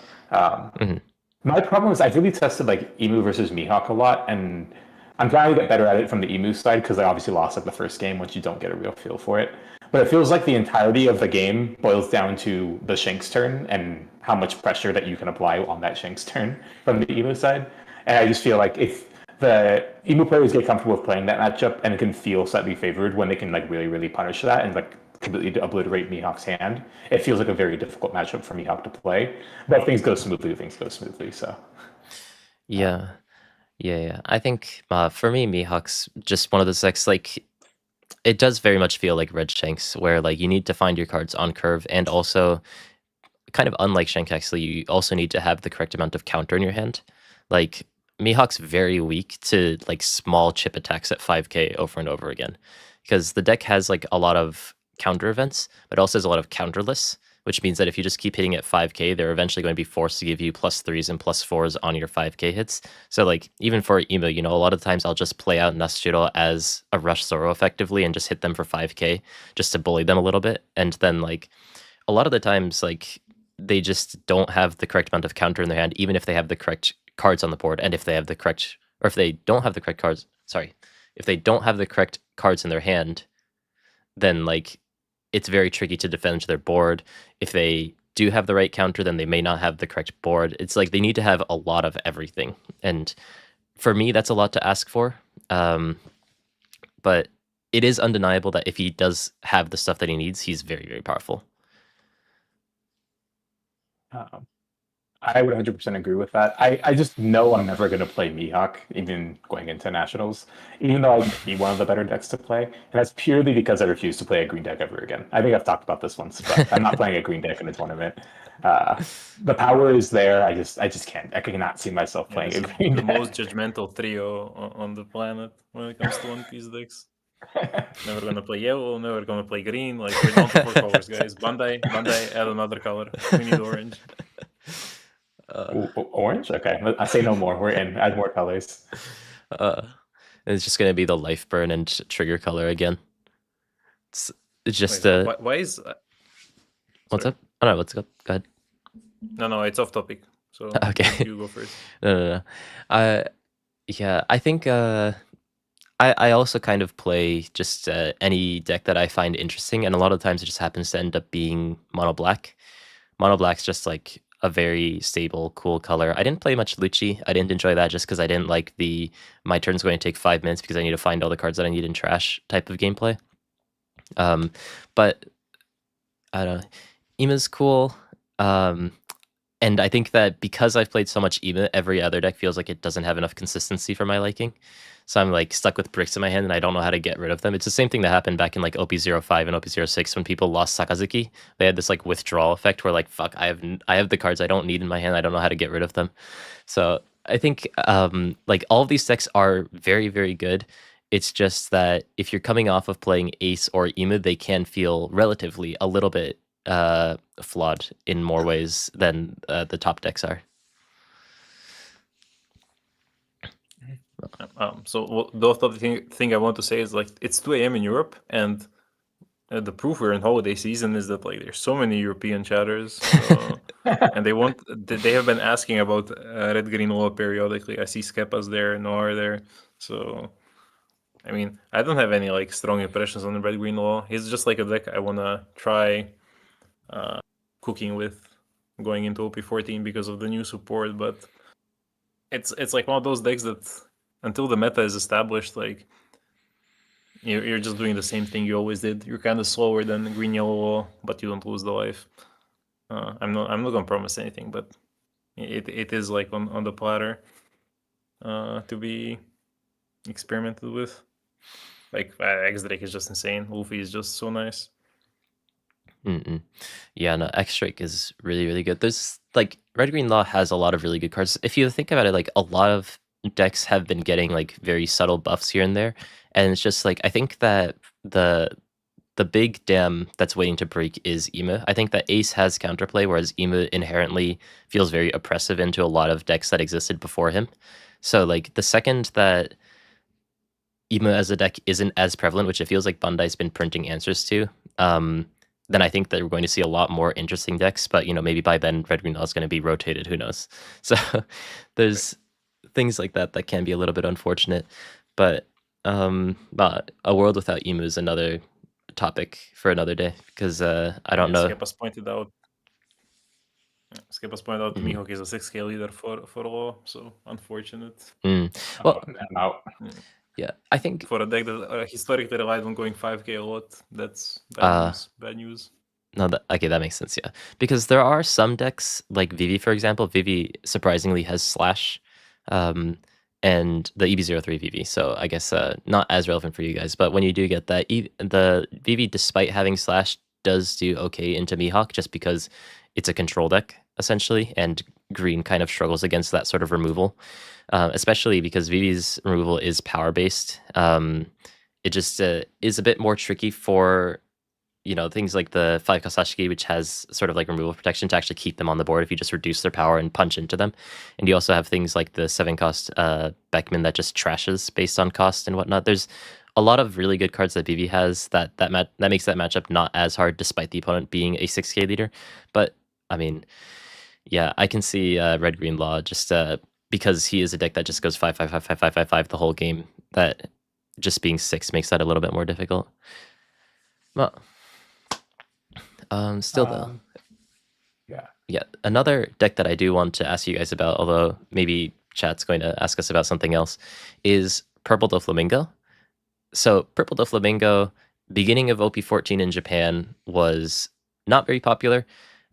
my problem is I've really tested like Emu versus Mihawk a lot, and I'm trying to get better at it from the Emu side because I obviously lost like the first game, which you don't get a real feel for it. But it feels like the entirety of the game boils down to the Shanks turn and how much pressure that you can apply on that Shanks turn from the Emu side. And I just feel like if the Emu players get comfortable with playing that matchup and can feel slightly favored when they can like really, really punish that and like completely obliterate Mihawk's hand, it feels like a very difficult matchup for Mihawk to play. But if things go smoothly, so. Yeah. I think for me, Mihawk's just one of those decks, like, it does very much feel like Red Shanks, where like you need to find your cards on curve, and also, kind of unlike Shank, actually, you also need to have the correct amount of counter in your hand. Like, Mihawk's very weak to like small chip attacks at 5k over and over again, because the deck has like a lot of counter events, but also has a lot of counterless, which means that if you just keep hitting at 5k, they're eventually going to be forced to give you +3s and +4s on your 5k hits. So like even for emo, you know, a lot of times I'll just play out Nasushiro as a rush Zoro effectively and just hit them for 5k just to bully them a little bit. And then like a lot of the times like they just don't have the correct amount of counter in their hand, even if they have the correct cards on the board. And if they have the correct, or if they don't have the correct cards, sorry, if they don't have the correct cards in their hand, then like it's very tricky to defend their board. If they do have the right counter, then they may not have the correct board. It's like they need to have a lot of everything. And for me, that's a lot to ask for. But it is undeniable that if he does have the stuff that he needs, he's very, very powerful. I would 100% agree with that. I just know I'm never going to play Mihawk, even going into Nationals, even though I'd be one of the better decks to play. And that's purely because I refuse to play a green deck ever again. I think I've talked about this once, but I'm not playing a green deck in a tournament. The power is there. I just can't. I cannot see myself playing a green deck. The deck. most judgmental trio on the planet when it comes to One Piece decks. Never gonna play yellow, never gonna play green. Like, we're down to 4 colors, guys. Bandai, add another color. We need orange. Orange? Okay. I say no more. We're in. Add more colors. It's just going to be the life burn and trigger color again. It's just... Wait, why is... What's up? Oh, no, let's go. Go ahead. No, it's off topic. So okay. You go first. No. Yeah, I think... I also kind of play just any deck that I find interesting, and a lot of times it just happens to end up being mono black. Mono black's just like a very stable, cool color. I didn't play much Lucci. I didn't enjoy that just because I didn't like the my turn's going to take 5 minutes because I need to find all the cards that I need in trash type of gameplay. But I don't know. Ima's cool. And I think that because I've played so much Ima, every other deck feels like it doesn't have enough consistency for my liking. So I'm like stuck with bricks in my hand and I don't know how to get rid of them. It's the same thing that happened back in like OP05 and OP06 when people lost Sakazuki. They had this like withdrawal effect where like, fuck, I have the cards I don't need in my hand. I don't know how to get rid of them. So I think like all of these decks are very, very good. It's just that if you're coming off of playing Ace or Ima, they can feel relatively a little bit flawed in more ways than the top decks are. So the other thing I want to say is like it's 2 a.m. in Europe, and the proof we're in holiday season is that like there's so many European chatters, and they have been asking about Red Green Law periodically. I see Skepas there, Noir there, so I mean I don't have any like strong impressions on the Red Green Law. He's just like a deck I wanna try cooking with going into OP14 because of the new support, but it's like one of those decks that until the meta is established, like you're just doing the same thing you always did. You're kind of slower than Green Yellow, but you don't lose the life. I'm not gonna promise anything, but it is like on the platter to be experimented with. Like X Drake is just insane. Luffy is just so nice. Yeah, no, X Drake is really, really good. There's like Red Green Law has a lot of really good cards. If you think about it, like a lot of decks have been getting like very subtle buffs here and there, and it's just like I think that the big dam that's waiting to break is Ima. I think that Ace has counterplay, whereas Ima inherently feels very oppressive into a lot of decks that existed before him. So like the second that Ima as a deck isn't as prevalent, which it feels like Bandai's been printing answers to, then I think that we're going to see a lot more interesting decks. But, you know, maybe by then Red Green Law is going to be rotated. Who knows? So there's things like that that can be a little bit unfortunate. But a world without Emu is another topic for another day because I don't know. Skepas pointed out Mihawk is a 6k leader for Law, so unfortunate. Well, I'm out. Yeah, I think for a deck that historically relied on going 5k a lot, that's bad news. No, that makes sense, yeah. Because there are some decks, like Vivi, for example. Vivi surprisingly has Slash, and the EB03 Vivi, so I guess not as relevant for you guys. But when you do get that, the Vivi, despite having Slash, does do okay into Mihawk, just because it's a control deck, essentially, and Green kind of struggles against that sort of removal. Especially because Vivi's removal is power-based. It just is a bit more tricky for things like the 5 Kasashiki, which has sort of like removal protection to actually keep them on the board if you just reduce their power and punch into them. And you also have things like the 7 cost Beckman that just trashes based on cost and whatnot. There's a lot of really good cards that BB has that makes that matchup not as hard despite the opponent being a 6k leader. But I mean, yeah, I can see Red Green Law just because he is a deck that just goes 5 the whole game. That just being 6 makes that a little bit more difficult. Well, still though, yeah. Another deck that I do want to ask you guys about, although maybe chat's going to ask us about something else, is Purple Doflamingo. So Purple Doflamingo, beginning of OP14 in Japan, was not very popular.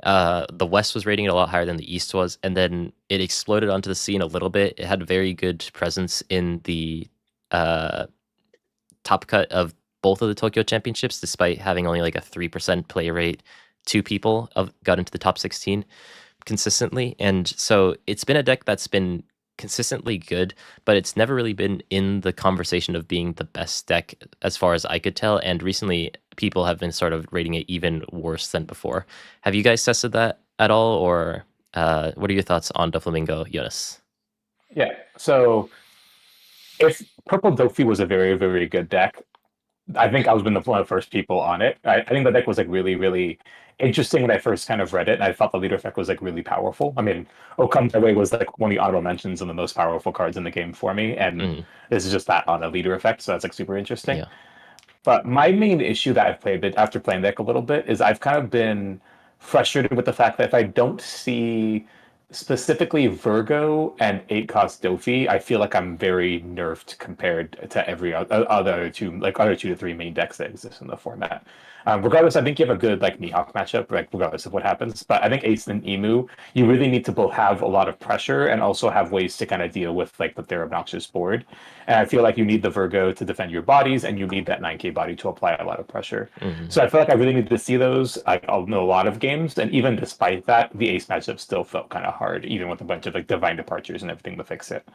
The West was rating it a lot higher than the East was, and then it exploded onto the scene a little bit. It had very good presence in the top cut of both of the Tokyo Championships, despite having only like a 3% play rate. 2 people got into the top 16 consistently, and so it's been a deck that's been consistently good, but it's never really been in the conversation of being the best deck as far as I could tell, and recently people have been sort of rating it even worse than before. Have you guys tested that at all, or what are your thoughts on Doflamingo, Jonas? Yeah, so if Purple Dofi was a very, very good deck, I think I was one of the first people on it. I think the deck was like really, really interesting when I first kind of read it, and I thought the leader effect was like really powerful. I mean, Oh Come My Way was like one of the honorable mentions and the most powerful cards in the game for me, and this is just that on a leader effect, so that's like super interesting. Yeah. But my main issue that I've played after playing the deck a little bit is I've kind of been frustrated with the fact that if I don't see specifically Virgo and 8 cost Dofi, I feel like I'm very nerfed compared to every other two, like other 2 to 3 main decks that exist in the format. Regardless, I think you have a good like Mihawk matchup, like regardless of what happens. But I think Ace and Emu, you really need to both have a lot of pressure and also have ways to kind of deal with their obnoxious board. And I feel like you need the Virgo to defend your bodies, and you need that 9k body to apply a lot of pressure. So I feel like I really need to see those. I'll know a lot of games, and even despite that, the Ace matchup still felt kind of hard, even with a bunch of like divine departures and everything to fix it.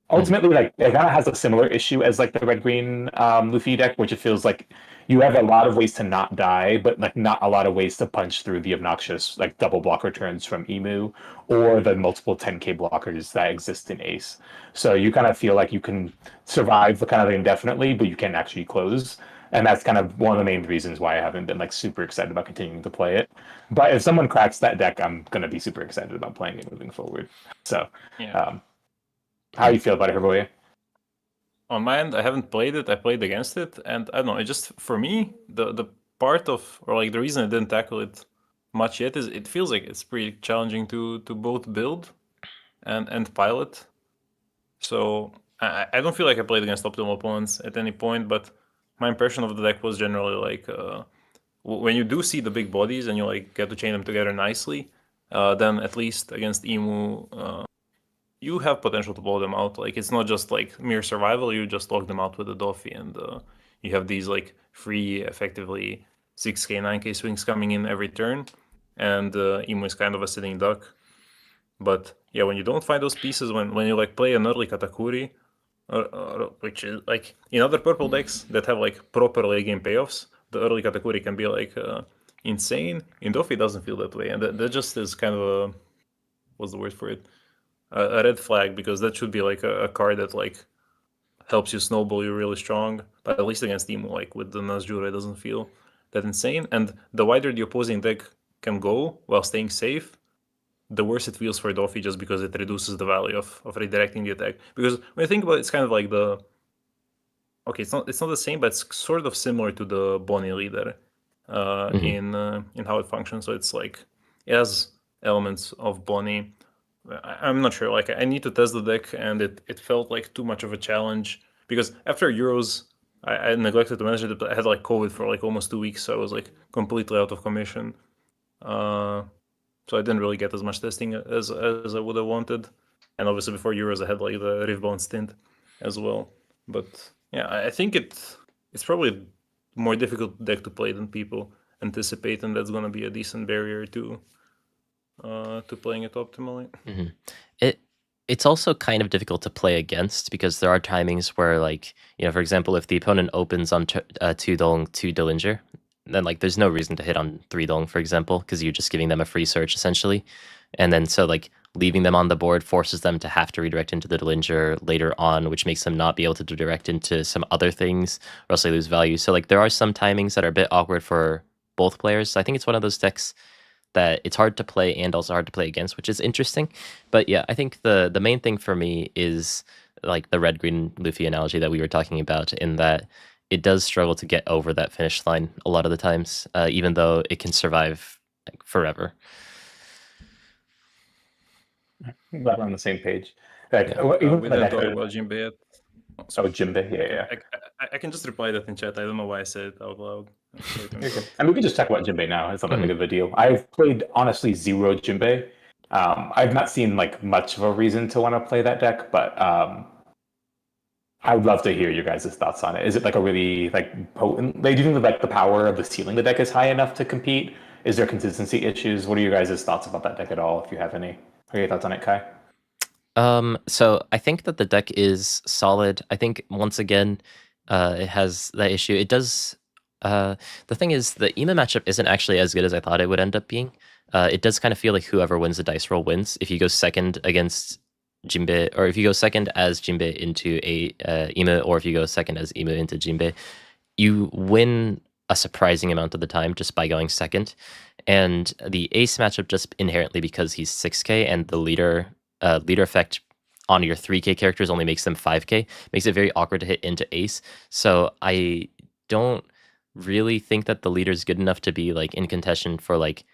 Ultimately, like it kind of has a similar issue as like the red green Luffy deck, which it feels like you have a lot of ways to not die, but like not a lot of ways to punch through the obnoxious like double block returns from Emu or the multiple 10k blockers that exist in Ace. So you kind of feel like you can survive the kind of indefinitely, but you can't actually close. And that's kind of one of the main reasons why I haven't been like super excited about continuing to play it. But if someone cracks that deck, I'm gonna be super excited about playing it moving forward. So Yeah. how do you feel about it, Hrvoje? On my end, I haven't played it. I played against it, and I don't know. It just for me, the part of or like the reason I didn't tackle it much yet is it feels like it's pretty challenging to both build and pilot. So I don't feel like I played against optimal opponents at any point, but my impression of the deck was generally like when you do see the big bodies and you like get to chain them together nicely, then at least against Emu, you have potential to blow them out. Like it's not just like mere survival. You just lock them out with a Doffy, and you have these like free, effectively 6k, 9k swings coming in every turn, and Emu is kind of a sitting duck. But yeah, when you don't find those pieces, when you like play an early Katakuri, which is like in other purple decks that have like proper late game payoffs, the early Katakuri can be like insane. In Doffy, it doesn't feel that way, and that just is kind of a what's the word for it? A red flag, because that should be like a card that like helps you snowball you really strong. But at least against Emu, like with the Nazjure, it doesn't feel that insane. And the wider the opposing deck can go while staying safe, the worse it feels for Doffy, just because it reduces the value of redirecting the attack. Because when you think about it, it's kind of like the it's not the same, but it's sort of similar to the Bonnie leader in how it functions. So it's like it has elements of Bonnie. I'm not sure. Like I need to test the deck, and it felt like too much of a challenge because after Euros, I neglected to mention that I had like COVID for like almost 2 weeks, so I was like completely out of commission. So I didn't really get as much testing as I would have wanted. And obviously before Euros, I had like the Riftbound stint as well. But yeah, I think it's probably a more difficult deck to play than people anticipate, and that's going to be a decent barrier to playing it optimally. it's also kind of difficult to play against because there are timings where, like, for example, if the opponent opens on 2 Dong, 2 Dillinger, then like there's no reason to hit on 3 Dong, for example, because you're just giving them a free search essentially. And then so like leaving them on the board forces them to have to redirect into the Dillinger later on, which makes them not be able to direct into some other things, or else they lose value. So like there are some timings that are a bit awkward for both players. So I think it's one of those decks that it's hard to play and also hard to play against, which is interesting. But yeah, I think the main thing for me is like the red green Luffy analogy that we were talking about, in that it does struggle to get over that finish line a lot of the times, even though it can survive like forever. I'm glad we're on the same page. Like, Yeah. even We for the didn't deck. talk about Jinbei yet. Oh, Sorry. Jinbei, yeah. I can just reply that in chat. I don't know why I said it out loud. Sorry to interrupt. And we can just talk about Jinbei now. It's not that big of a deal. I've played honestly 0 Jinbei. I've not seen like much of a reason to want to play that deck, but I would love to hear your guys' thoughts on it. Is it like a really like potent? Like, do you think that like the power of the ceiling of the deck is high enough to compete? Is there consistency issues? What are your guys' thoughts about that deck at all? If you have any, what are your thoughts on it, Kai? So I think that the deck is solid. I think once again, it has that issue. It does. The thing is, the EMA matchup isn't actually as good as I thought it would end up being. It does kind of feel like whoever wins the dice roll wins. If you go second against Jinbei, or if you go second as Jinbei into a EMA, or if you go second as EMA into Jinbei, you win a surprising amount of the time just by going second. And the ace matchup, just inherently because he's 6k and the leader effect on your 3k characters only makes them 5k, makes it very awkward to hit into ace. So I don't really think that the leader is good enough to be like in contention for like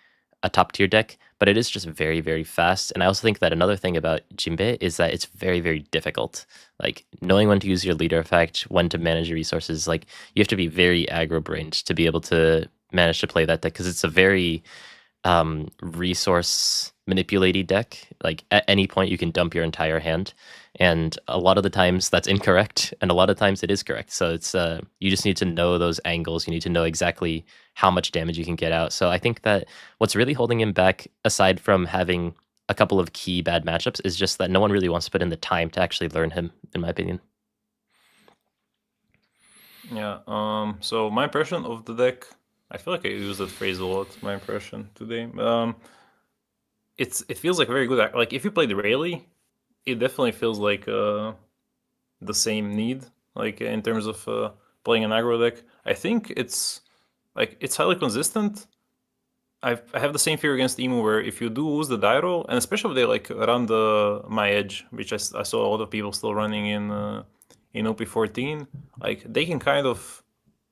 a top tier deck, but it is just very, very fast. And I also think that another thing about Jinbei is that it's very, very difficult. Like knowing when to use your leader effect, when to manage your resources, like you have to be very aggro brained to be able to manage to play that deck, because it's a very resource manipulating deck. Like at any point you can dump your entire hand, and a lot of the times that's incorrect and a lot of times it is correct. So it's you just need to know those angles. You need to know exactly how much damage you can get out. So I think that what's really holding him back, aside from having a couple of key bad matchups, is just that no one really wants to put in the time to actually learn him, in my opinion. Yeah. So my impression of the deck, I feel like I use that phrase a lot. My impression today. It feels like very good. Like if you play the Rayleigh, it definitely feels like the same need. Like in terms of playing an aggro deck, I think it's highly consistent. I have the same fear against Emu, where if you do lose the die roll, and especially if they like run the my edge, which I saw a lot of people still running in OP14, like they can kind of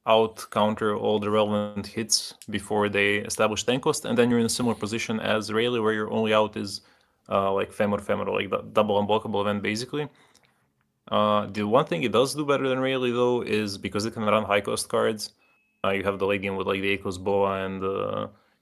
out counter all the relevant hits before they establish tank cost, and then you're in a similar position as Rayleigh, where your only out is like Femur, like the double unblockable event basically. The one thing it does do better than Rayleigh though is because it can run high cost cards. You have the late game with like the 8 cost boa, and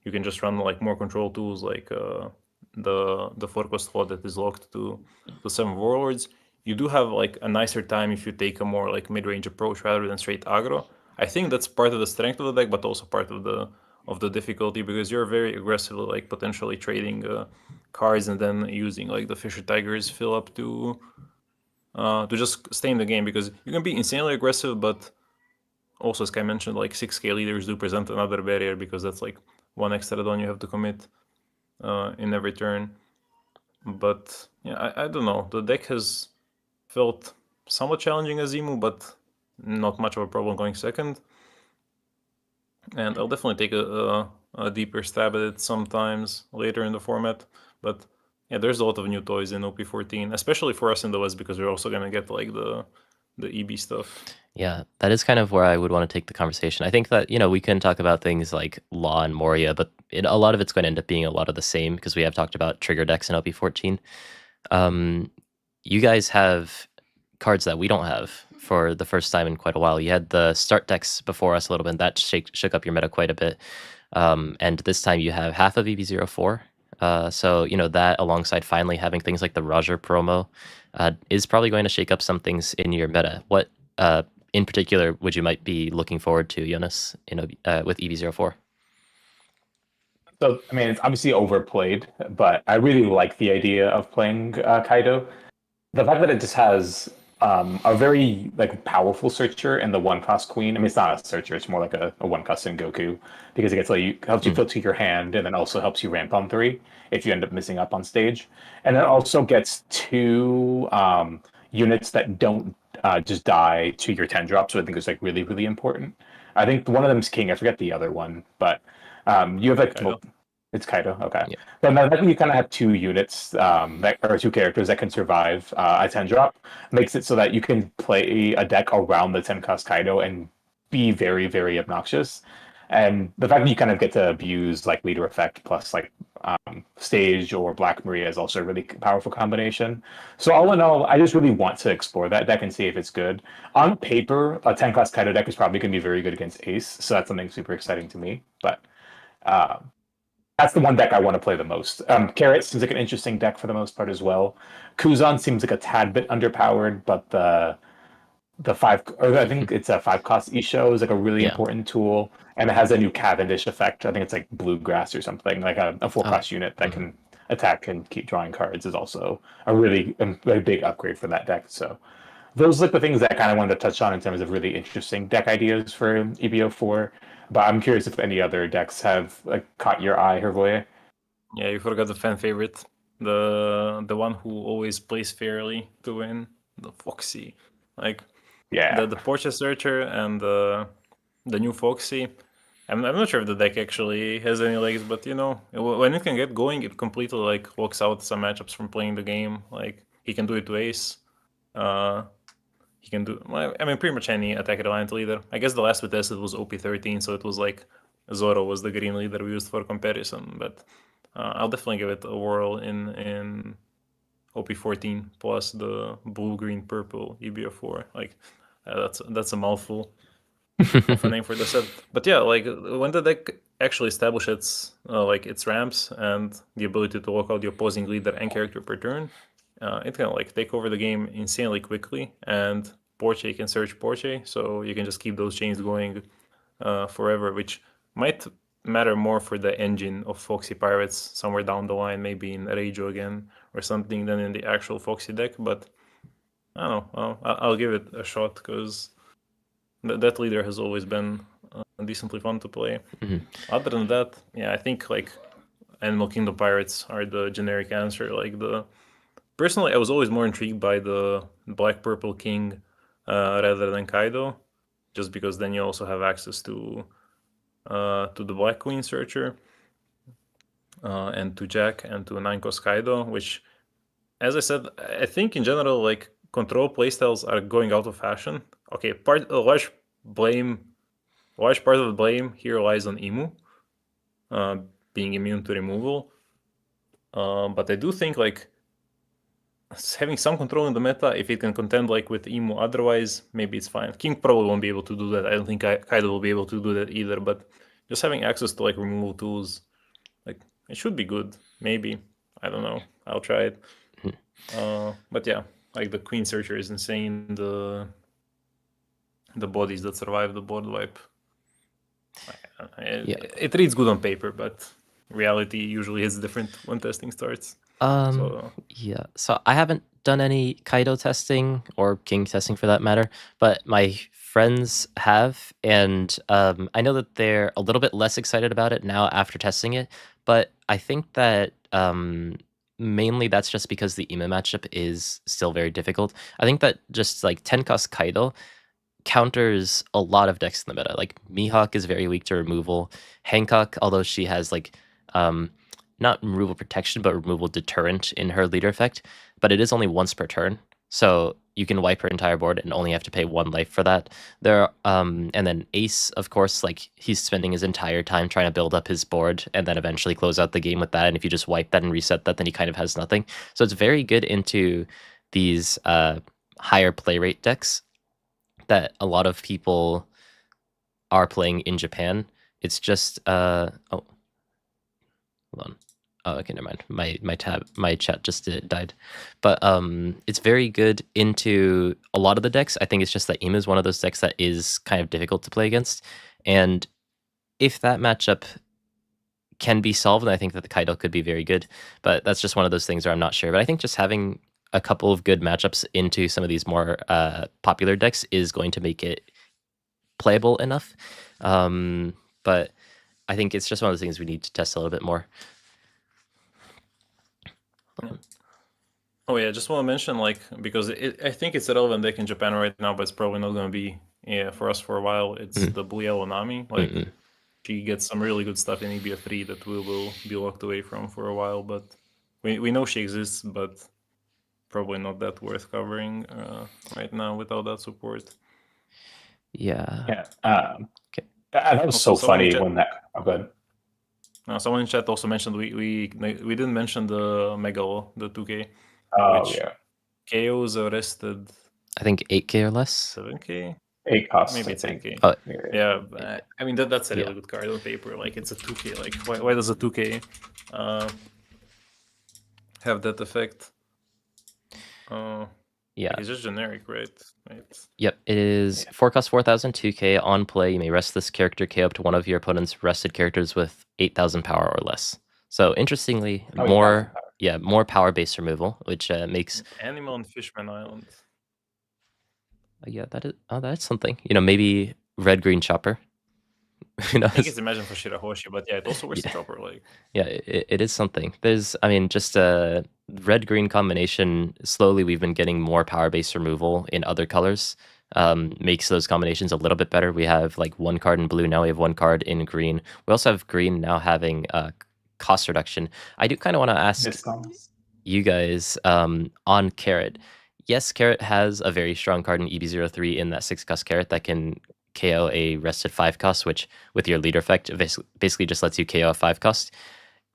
you can just run like more control tools like the 4 cost slot that is locked to the 7 warlords. You do have like a nicer time if you take a more like mid-range approach rather than straight aggro. I think that's part of the strength of the deck, but also part of the difficulty, because you're very aggressively like potentially trading cards and then using like the Fisher Tigers fill up to just stay in the game, because you can be insanely aggressive, but also, as Kai mentioned, like 6k leaders do present another barrier, because that's like one extra don you have to commit in every turn. But yeah, I don't know. The deck has felt somewhat challenging as Emu, but not much of a problem going second. And I'll definitely take a deeper stab at it sometimes later in the format. But yeah, there's a lot of new toys in OP14, especially for us in the West, because we're also gonna get like the EB stuff. Yeah, that is kind of where I would want to take the conversation. I think that, we can talk about things like Law and Moria, but a lot of it's going to end up being a lot of the same, because we have talked about trigger decks in OP14. You guys have cards that we don't have for the first time in quite a while. You had the start decks before us a little bit, and that shook up your meta quite a bit. And this time you have half of EV04. So, that alongside finally having things like the Roger promo is probably going to shake up some things in your meta. What in particular would you might be looking forward to, Jonas, with EV04? So, I mean, it's obviously overplayed, but I really like the idea of playing Kaido. the fact that it just has a very like powerful searcher and the one cost queen. I mean, it's not a searcher; it's more like a one cost Sengoku because it gets like helps you filter your hand and then also helps you ramp on 3 if you end up missing up on stage, and it also gets 2 units that don't just die to your 10 drop. So I think it's like really important. I think one of them's king. I forget the other one, but you have like Kaido. it's Kaido. Okay. Yeah. But I think you kind of have 2 units that or 2 characters that can survive a 10 drop. Makes it so that you can play a deck around the 10 cost Kaido and be very obnoxious. And the fact that you kind of get to abuse like leader effect plus like stage or Black Maria is also a really powerful combination. So all in all, I just really want to explore that deck and see if it's good. On paper, a 10 cost Kaido deck is probably going to be very good against Ace, so that's something super exciting to me. But that's the one deck I want to play the most. Carrot seems like an interesting deck for the most part as well. Kuzan seems like a tad bit underpowered, but the 5, or I think it's a 5 cost Isho is like a really important tool, and it has a new Cavendish effect. I think it's like Bluegrass or something, like a 4 cost unit that can attack and keep drawing cards is also a really big upgrade for that deck. So those are the things that I kind of wanted to touch on in terms of really interesting deck ideas for EBO4. But I'm curious if any other decks have like caught your eye, Hrvoje. Yeah, you forgot the fan favorite, the one who always plays fairly to win, the Foxy. Like Yeah, the Portia Searcher and the new Foxy. I'm not sure if the deck actually has any legs, but you know, when it can get going, it completely like locks out some matchups from playing the game. Like he can do it to Ace. He can do, well, I mean, pretty much any attack reliant leader. I guess the last we tested was OP13, so it was like Zoro was the green leader we used for comparison. But I'll definitely give it a whirl in OP14 plus the blue, green, purple EBO4. Like that's a mouthful of a name for the set. But yeah, like when the deck actually establishes like its ramps and the ability to lock out the opposing leader and character per turn, it can like take over the game insanely quickly, and Porche can search Porche, so you can just keep those chains going forever, which might matter more for the engine of Foxy Pirates somewhere down the line, maybe in Reijo again or something, than in the actual Foxy deck. But I don't know, I'll give it a shot because that leader has always been decently fun to play. Other than that, yeah, I think like Animal Kingdom Pirates are the generic answer. Like personally, I was always more intrigued by the Black Purple King rather than Kaido, just because then you also have access to the Black Queen Searcher and to Jack and to 9-cost Kaido, which, as I said, I think in general, like control playstyles are going out of fashion. Okay, a large part of the blame here lies on Imu being immune to removal, but I do think like having some control in the meta, if it can contend like with Imu, otherwise maybe it's fine. King probably won't be able to do that. I don't think Kaido will be able to do that either, but just having access to like removal tools, like it should be good. Maybe, I don't know, I'll try it. But yeah, like the Queen Searcher is insane. The bodies that survive the board wipe, it reads good on paper, but reality usually is different when testing starts. Yeah. So I haven't done any Kaido testing or King testing for that matter, but my friends have, and I know that they're a little bit less excited about it now after testing it. But I think that mainly that's just because the Ema matchup is still very difficult. I think that just like 10 cost Kaido counters a lot of decks in the meta. Like Mihawk is very weak to removal. Hancock, although she has like not removal protection, but removal deterrent in her leader effect, but it is only once per turn. So you can wipe her entire board and only have to pay 1 life for that. And then Ace, of course, like he's spending his entire time trying to build up his board and then eventually close out the game with that. And if you just wipe that and reset that, then he kind of has nothing. So it's very good into these higher play rate decks that a lot of people are playing in Japan. It's just hold on. Oh, okay, never mind. My chat just died. But it's very good into a lot of the decks. I think it's just that Ima is one of those decks that is kind of difficult to play against. And if that matchup can be solved, then I think that the Kaido could be very good. But that's just one of those things where I'm not sure. But I think just having a couple of good matchups into some of these more popular decks is going to make it playable enough. But I think it's just one of those things we need to test a little bit more. Oh yeah, just want to mention, like, because I think it's a relevant deck in Japan right now, but it's probably not going to be for us for a while. It's the Blue Yellow Nami. Like, she gets some really good stuff in EBO3 that we will be locked away from for a while, but we know she exists, but probably not that worth covering right now without that support. Yeah. Okay. That was Also, so funny when that. Oh, good. Someone in chat also mentioned we didn't mention the Megalo, the 2K. Oh which yeah. KOs arrested. I think 8K or less. 7K. 8 costs. Maybe I it's think. 8K. Oh, Yeah, I mean that's a really good card on paper. Like, it's a 2K. Like, why does a 2K have that effect? yeah. Like, it's just generic, right? Yep, it is 4 cost 4,000, 2K. On play, you may rest this character KO up to one of your opponent's rested characters with 8,000 power or less. So interestingly, more power-based removal, which makes Animal and Fishman Island. Yeah, that's something. You know, maybe red-green chopper. Who knows? I think it's Imagine for Shirahoshi, but yeah, it also works chopper. Like, yeah, it is something. There's, I mean, just a red-green combination. Slowly, we've been getting more power-based removal in other colors. Makes those combinations a little bit better. We have like one card in blue now. We have one card in green. We also have green now having cost reduction. I do kind of want to ask you guys on Carrot. Yes, Carrot has a very strong card in EB03 in that 6 cost Carrot that can KO a rested 5 cost, which with your leader effect basically just lets you KO a 5 cost.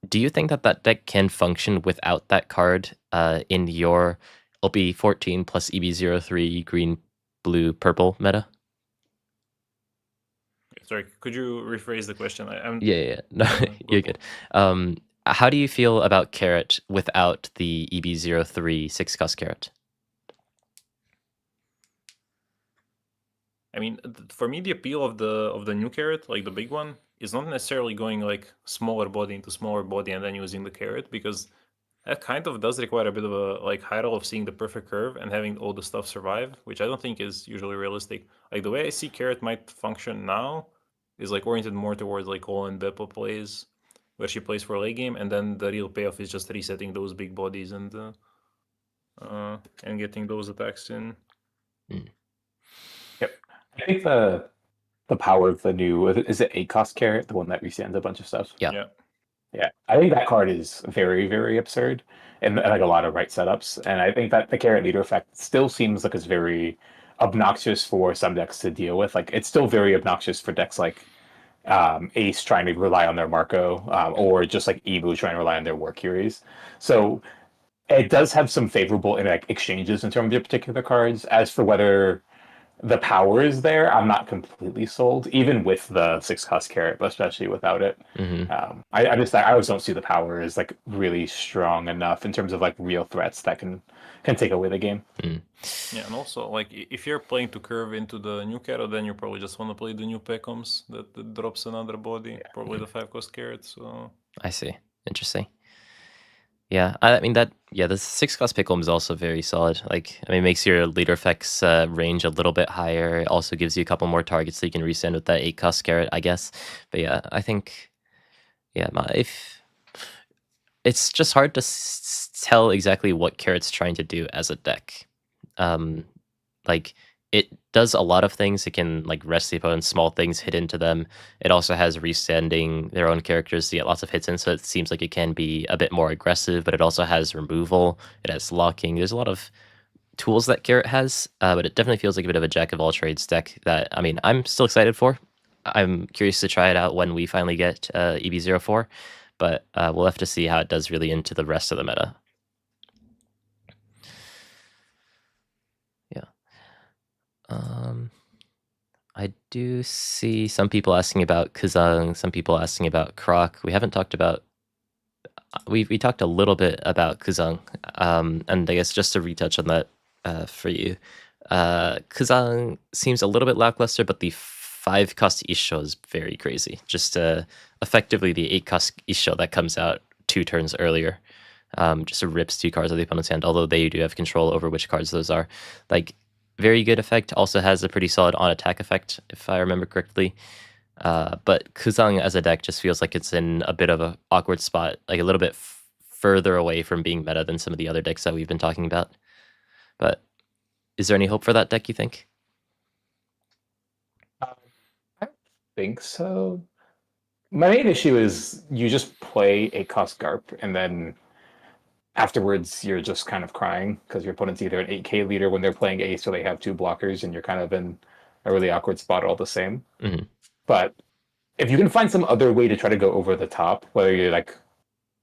Do you think that that deck can function without that card in your OP14 plus EB03 green, blue, purple meta? sorry, could you rephrase the question? Yeah. No, you're good. How do you feel about Carrot without the EB03 6 cost Carrot? I mean, for me, the appeal of the new Carrot, like the big one, is not necessarily going like smaller body into smaller body and then using the Carrot, because that kind of does require a bit of a like high roll of seeing the perfect curve and having all the stuff survive, which I don't think is usually realistic. Like, the way I see Carrot might function now is like oriented more towards like all and Beppo plays, where she plays for late game, and then the real payoff is just resetting those big bodies and getting those attacks in. Yep. I think the power of the new, is it 8 cost Carrot, the one that resends a bunch of stuff? Yeah. I think that card is very, very absurd in like a lot of right setups, and I think that the Carrot leader effect still seems like it's very obnoxious for some decks to deal with. Like, it's still very obnoxious for decks like Ace trying to rely on their Marco, or just like Ebu trying to rely on their War Curies. So it does have some favorable exchanges in terms of the particular cards. As for whether the power is there, I'm not completely sold, even with the 6 cost Carrot, but especially without it. I always don't see the power as like really strong enough in terms of like real threats that can take away the game. Yeah, and also, like, if you're playing to curve into the new Carrot, then you probably just want to play the new Pecoms that drops another body, probably the 5 cost Carrot. So I see. Interesting. Yeah, I mean the 6 cost Pickle is also very solid. Like, I mean, it makes your leader effects range a little bit higher. It also gives you a couple more targets that you can resend with that 8 cost Carrot, I guess. But yeah, I think, if it's just hard to tell exactly what Carrot's trying to do as a deck. Like, it does a lot of things. It can like rest the opponent's small things, hit into them. It also has resending their own characters to get lots of hits in, so it seems like it can be a bit more aggressive, but it also has removal. It has locking. There's a lot of tools that Carrot has, but it definitely feels like a bit of a jack of all trades deck that, I mean, I'm still excited for. I'm curious to try it out when we finally get EB04, but we'll have to see how it does really into the rest of the meta. I do see some people asking about Kazang, some people asking about Croc. We haven't talked about... We talked a little bit about Kazang, and I guess just to retouch on that for you. Kazang seems a little bit lackluster, but the 5 cost Isho is very crazy. Just effectively the 8 cost Isho that comes out 2 turns earlier. just rips 2 cards of the opponent's hand, although they do have control over which cards those are. Like, very good effect. Also has a pretty solid on-attack effect, if I remember correctly. But Kuzang as a deck just feels like it's in a bit of an awkward spot, like a little bit further away from being meta than some of the other decks that we've been talking about. But is there any hope for that deck, you think? I don't think so. My main issue is you just play a cost Garp, and then afterwards you're just kind of crying because your opponent's either an 8K leader when they're playing Ace, or they have 2 blockers, and you're kind of in a really awkward spot all the same. Mm-hmm. But if you can find some other way to try to go over the top, whether you're like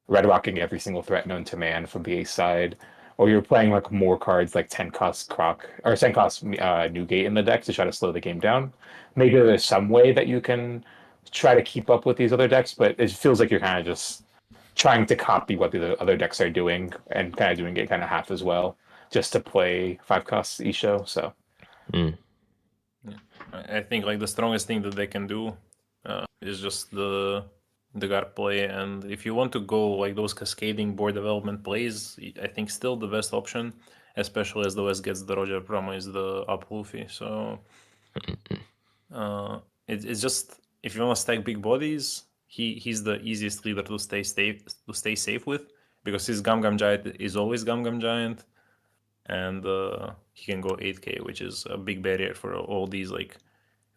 red rocking every single threat known to man from the Ace side, or you're playing like more cards like 10 cost Croc or 10 cost Newgate in the deck to try to slow the game down, maybe there's some way that you can try to keep up with these other decks, but it feels like you're kind of just trying to copy what the other decks are doing and kind of doing it kind of half as well, just to play 5 costs Isho. So I think like the strongest thing that they can do is just the guard play, and if you want to go like those cascading board development plays, I think still the best option, especially as the West gets the Roger promo, is the up Luffy. So it's just, if you want to stack big bodies, he's the easiest leader to stay safe with, because his Gum Gum Giant is always Gum Gum Giant, and he can go 8K, which is a big barrier for all these like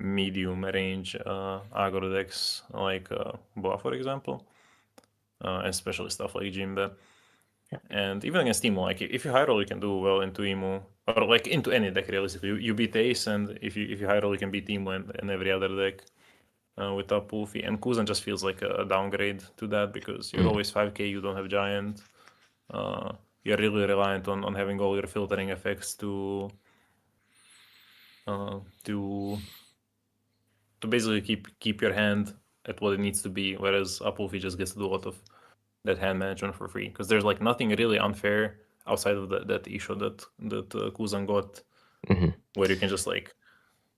medium range aggro decks like Boa, for example, especially stuff like Jimbe. And even against Emu, like if you high roll, you can do well into Emu, or like into any deck realistically. You beat Ace, and if you high roll, you can beat Emu and every other deck with up Wolfie. And Kuzan just feels like a downgrade to that, because you're always 5K, you don't have Giant. You're really reliant on having all your filtering effects to basically keep your hand at what it needs to be, whereas Apulfi just gets to do a lot of that hand management for free, because there's like nothing really unfair outside of that issue that Kuzan got, where you can just like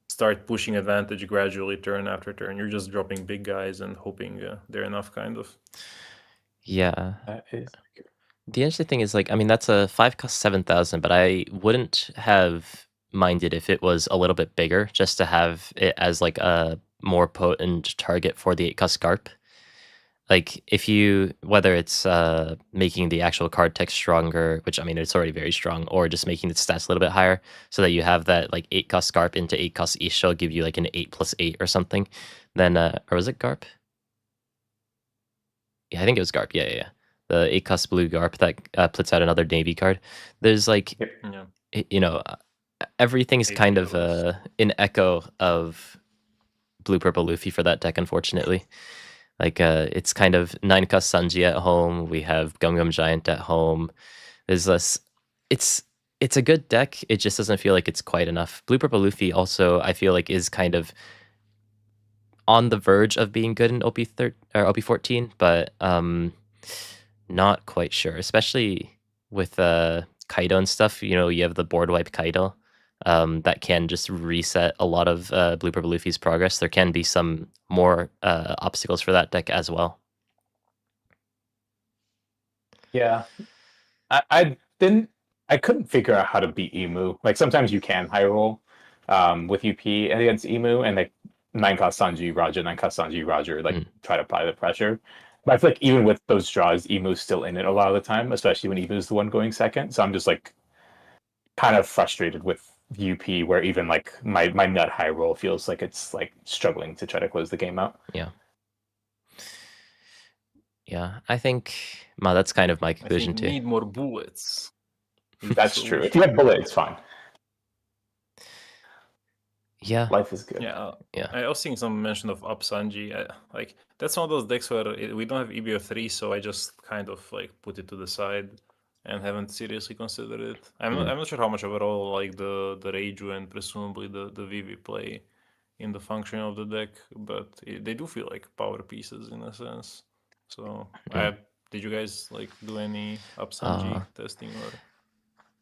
start pushing advantage gradually turn after turn. You're just dropping big guys and hoping they're enough, kind of. Yeah. that is The interesting thing is, like, I mean, that's a 5 cost 7,000, but I wouldn't have minded if it was a little bit bigger, just to have it as like a more potent target for the 8 cost Garp. Like, if you, whether it's making the actual card text stronger, which I mean, it's already very strong, or just making the stats a little bit higher, so that you have that like 8 cost Garp into 8 cost Isho, give you like an 8+8 or something, then, or was it Garp? Yeah, I think it was Garp. Yeah. The 8 cost blue Garp that puts out another Navy card. There's like, you know, everything's kind of an echo of blue purple Luffy for that deck, unfortunately. Like, it's kind of 9 cost Sanji at home. We have Gum Gum Giant at home. There's less. It's a good deck. It just doesn't feel like it's quite enough. Blue purple Luffy also, I feel like, is kind of on the verge of being good in OP14, but not quite sure. Especially with Kaido and stuff. You know, you have the board wipe Kaido. That can just reset a lot of Blue Purple Luffy's progress. There can be some more obstacles for that deck as well. Yeah, I couldn't figure out how to beat Emu. Like sometimes you can high roll with UP against Emu, and like 9 cost Sanji Roger, 9 cost Sanji Roger, like try to apply the pressure. But I feel like even with those draws, Emu's still in it a lot of the time, especially when Emu's the one going second. So I'm just like kind of frustrated with UP, where even like my nut high roll feels like it's like struggling to try to close the game out. Yeah, I think that's kind of my conclusion too. Need more bullets. That's true. If you have bullet, it's fine. Yeah, life is good. Yeah. I was seeing some mention of up Sanji. Like that's one of those decks where we don't have EBO3, so I just kind of like put it to the side and haven't seriously considered it. I'm not sure how much overall like the Reiju and presumably the Vivi play in the function of the deck, but they do feel like power pieces in a sense. So did you guys like do any up Sanji testing or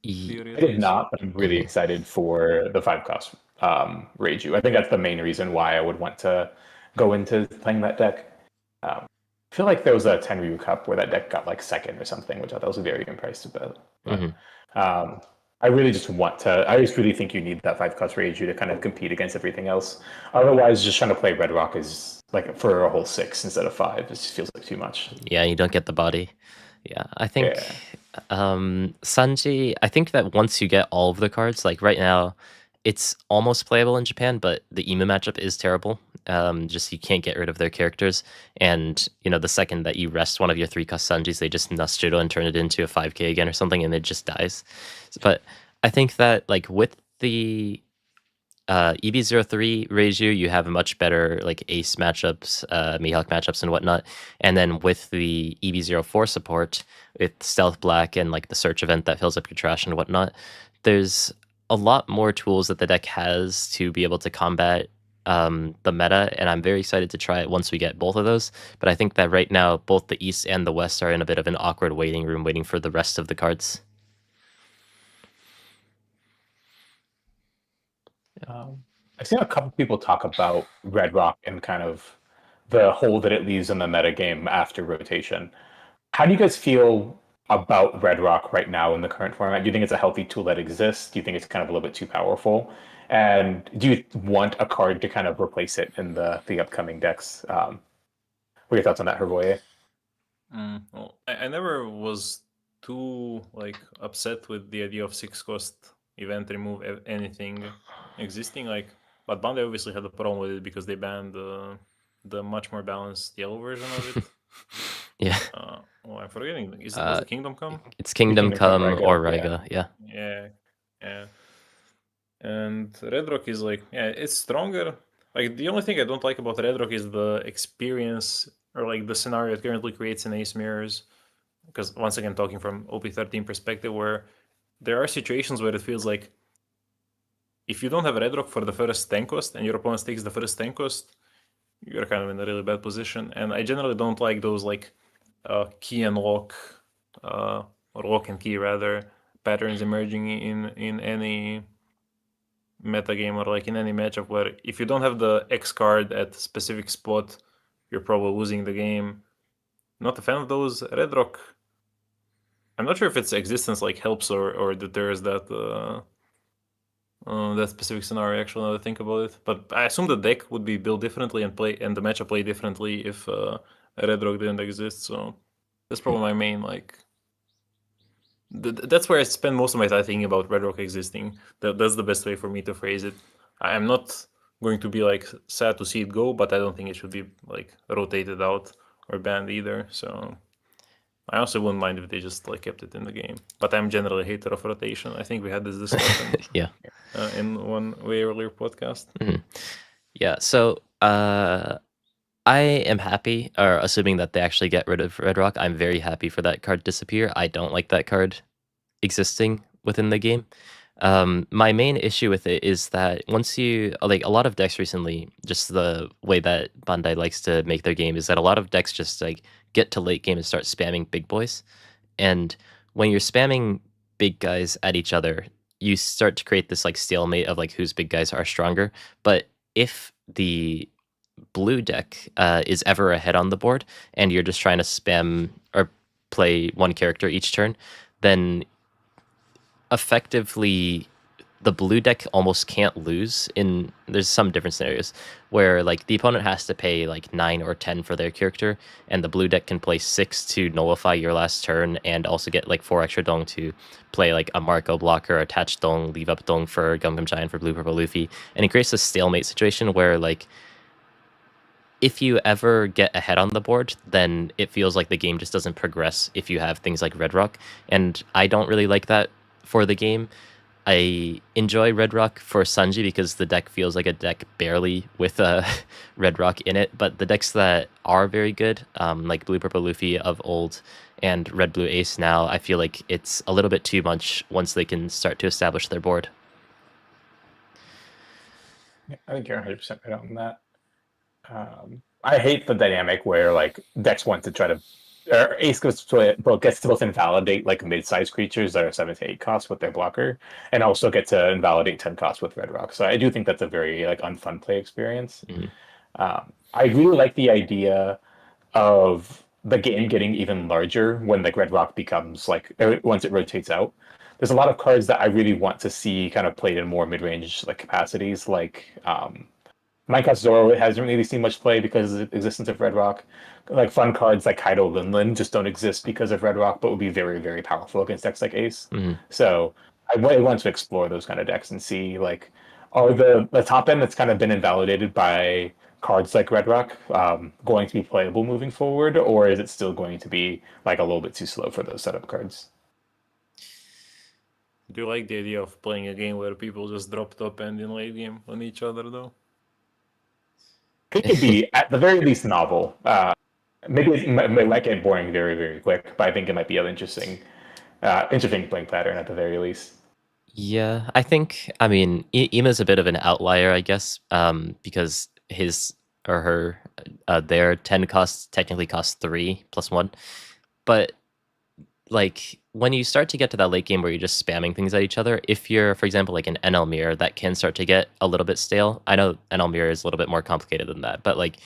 theory? I did not, but I'm really excited for the 5 cost Reiju. I think that's the main reason why I would want to go into playing that deck. I feel like there was a Tenryu Cup where that deck got like second or something, which I thought was very impressed about. But I really just want to. I just really think you need that 5-cost Reiju to kind of compete against everything else. Otherwise, just trying to play Red Rock is like for a whole 6 instead of 5. It just feels like too much. Yeah, you don't get the body. Yeah, I think Yeah. Sanji, I think that once you get all of the cards, like right now, it's almost playable in Japan, but the EMA matchup is terrible. Just you can't get rid of their characters. And, you know, the second that you rest one of your 3-cost Sanjis, they just Nasujudo and turn it into a 5k again or something, and it just dies. But I think that, like, with the EB03 Reiju, you have much better like ace matchups, Mihawk matchups and whatnot. And then with the EB04 support, with Stealth Black and like the search event that fills up your trash and whatnot, there's a lot more tools that the deck has to be able to combat the meta, and I'm very excited to try it once we get both of those. But I think that right now, both the East and the West are in a bit of an awkward waiting room, waiting for the rest of the cards. I've seen a couple people talk about Red Rock and kind of the hole that it leaves in the metagame after rotation. How do you guys feel about Red Rock right now in the current format? Do you think it's a healthy tool that exists? Do you think it's kind of a little bit too powerful? And do you want a card to kind of replace it in the upcoming decks? What are your thoughts on that, Hrvoje? Well, I never was too like upset with the idea of 6-cost event remove anything existing. Like, but Bandai obviously had a problem with it because they banned the much more balanced yellow version of it. Yeah. I'm forgetting. Was it Kingdom Come? It's Kingdom Come Raiga, or Raiga, yeah. Yeah. And Red Rock is like, yeah, it's stronger. Like, the only thing I don't like about Red Rock is the experience or like the scenario it currently creates in Ace Mirrors. Because once again, talking from OP13 perspective, where there are situations where it feels like if you don't have Red Rock for the first 10 cost and your opponent takes the first 10 cost, you're kind of in a really bad position. And I generally don't like those like key and lock, or lock and key rather, patterns emerging in any metagame or like in any matchup where if you don't have the X card at a specific spot, you're probably losing the game. Not a fan of those. Red Rock, I'm not sure if its existence like helps or deters that that specific scenario. Actually, now that I think about it, but I assume the deck would be built differently and the matchup play differently if Red Rock didn't exist. So that's probably my main like. That's where I spend most of my time thinking about Red Rock existing. That's the best way for me to phrase it. I'm not going to be like sad to see it go, but I don't think it should be like rotated out or banned either. So I also wouldn't mind if they just like kept it in the game. But I'm generally a hater of rotation. I think we had this discussion Yeah. in one way earlier podcast. Yeah, so I am happy, or assuming that they actually get rid of Red Rock, I'm very happy for that card to disappear. I don't like that card existing within the game. My main issue with it is that once you, like a lot of decks recently, just the way that Bandai likes to make their game is that a lot of decks just like get to late game and start spamming big boys. And when you're spamming big guys at each other, you start to create this like stalemate of like whose big guys are stronger. But if the blue deck is ever ahead on the board and you're just trying to spam or play one character each turn, then effectively the blue deck almost can't lose. There's some different scenarios where like the opponent has to pay like 9 or 10 for their character, and the blue deck can play 6 to nullify your last turn and also get like 4 extra dong to play like a Marco blocker, attach dong, leave up dong for Gum Gum Giant for blue purple Luffy, and it creates a stalemate situation where like if you ever get ahead on the board, then it feels like the game just doesn't progress if you have things like Red Rock, and I don't really like that for the game. I enjoy Red Rock for Sanji because the deck feels like a deck barely with Red Rock in it, but the decks that are very good, like Blue Purple Luffy of old and Red Blue Ace now, I feel like it's a little bit too much once they can start to establish their board. Yeah, I think you're 100% right on that. I hate the dynamic where like decks want to try to, or Ace gets to both invalidate like mid-sized creatures that are 7 to 8 costs with their blocker, and also get to invalidate 10 costs with Red Rock. So I do think that's a very like unfun play experience. I really like the idea of the game getting even larger when like Red Rock becomes like once it rotates out. There's a lot of cards that I really want to see kind of played in more mid-range like capacities. Like Minecraft Zoro hasn't really seen much play because of the existence of Red Rock. Like fun cards like Kaido Linlin just don't exist because of Red Rock, but would be very, very powerful against decks like Ace. So I really want to explore those kind of decks and see like are the top end that's kind of been invalidated by cards like Red Rock going to be playable moving forward, or is it still going to be like a little bit too slow for those setup cards? Do you like the idea of playing a game where people just drop top end in late game on each other though? It could be at the very least novel. Maybe it might get boring very, very quick, but I think it might be an interesting playing pattern at the very least. Yeah, I think, I mean, Ima's a bit of an outlier, I guess, because his or her, their 10 costs technically cost 3 plus 1. But, like, when you start to get to that late game where you're just spamming things at each other, if you're, for example, like an NL mirror, that can start to get a little bit stale. I know NL mirror is a little bit more complicated than that, but, like,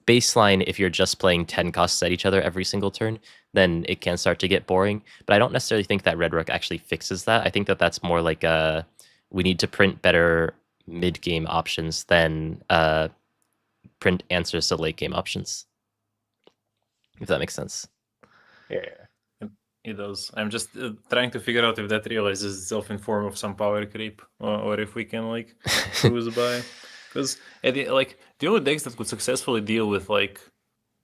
baseline, if you're just playing 10 costs at each other every single turn, then it can start to get boring. But I don't necessarily think that Red Rook actually fixes that. I think that that's more like we need to print better mid-game options than print answers to late-game options, if that makes sense. Yeah. It does. I'm just trying to figure out if that realizes itself in form of some power creep, or if we can like cruise by. Because like the only decks that could successfully deal with like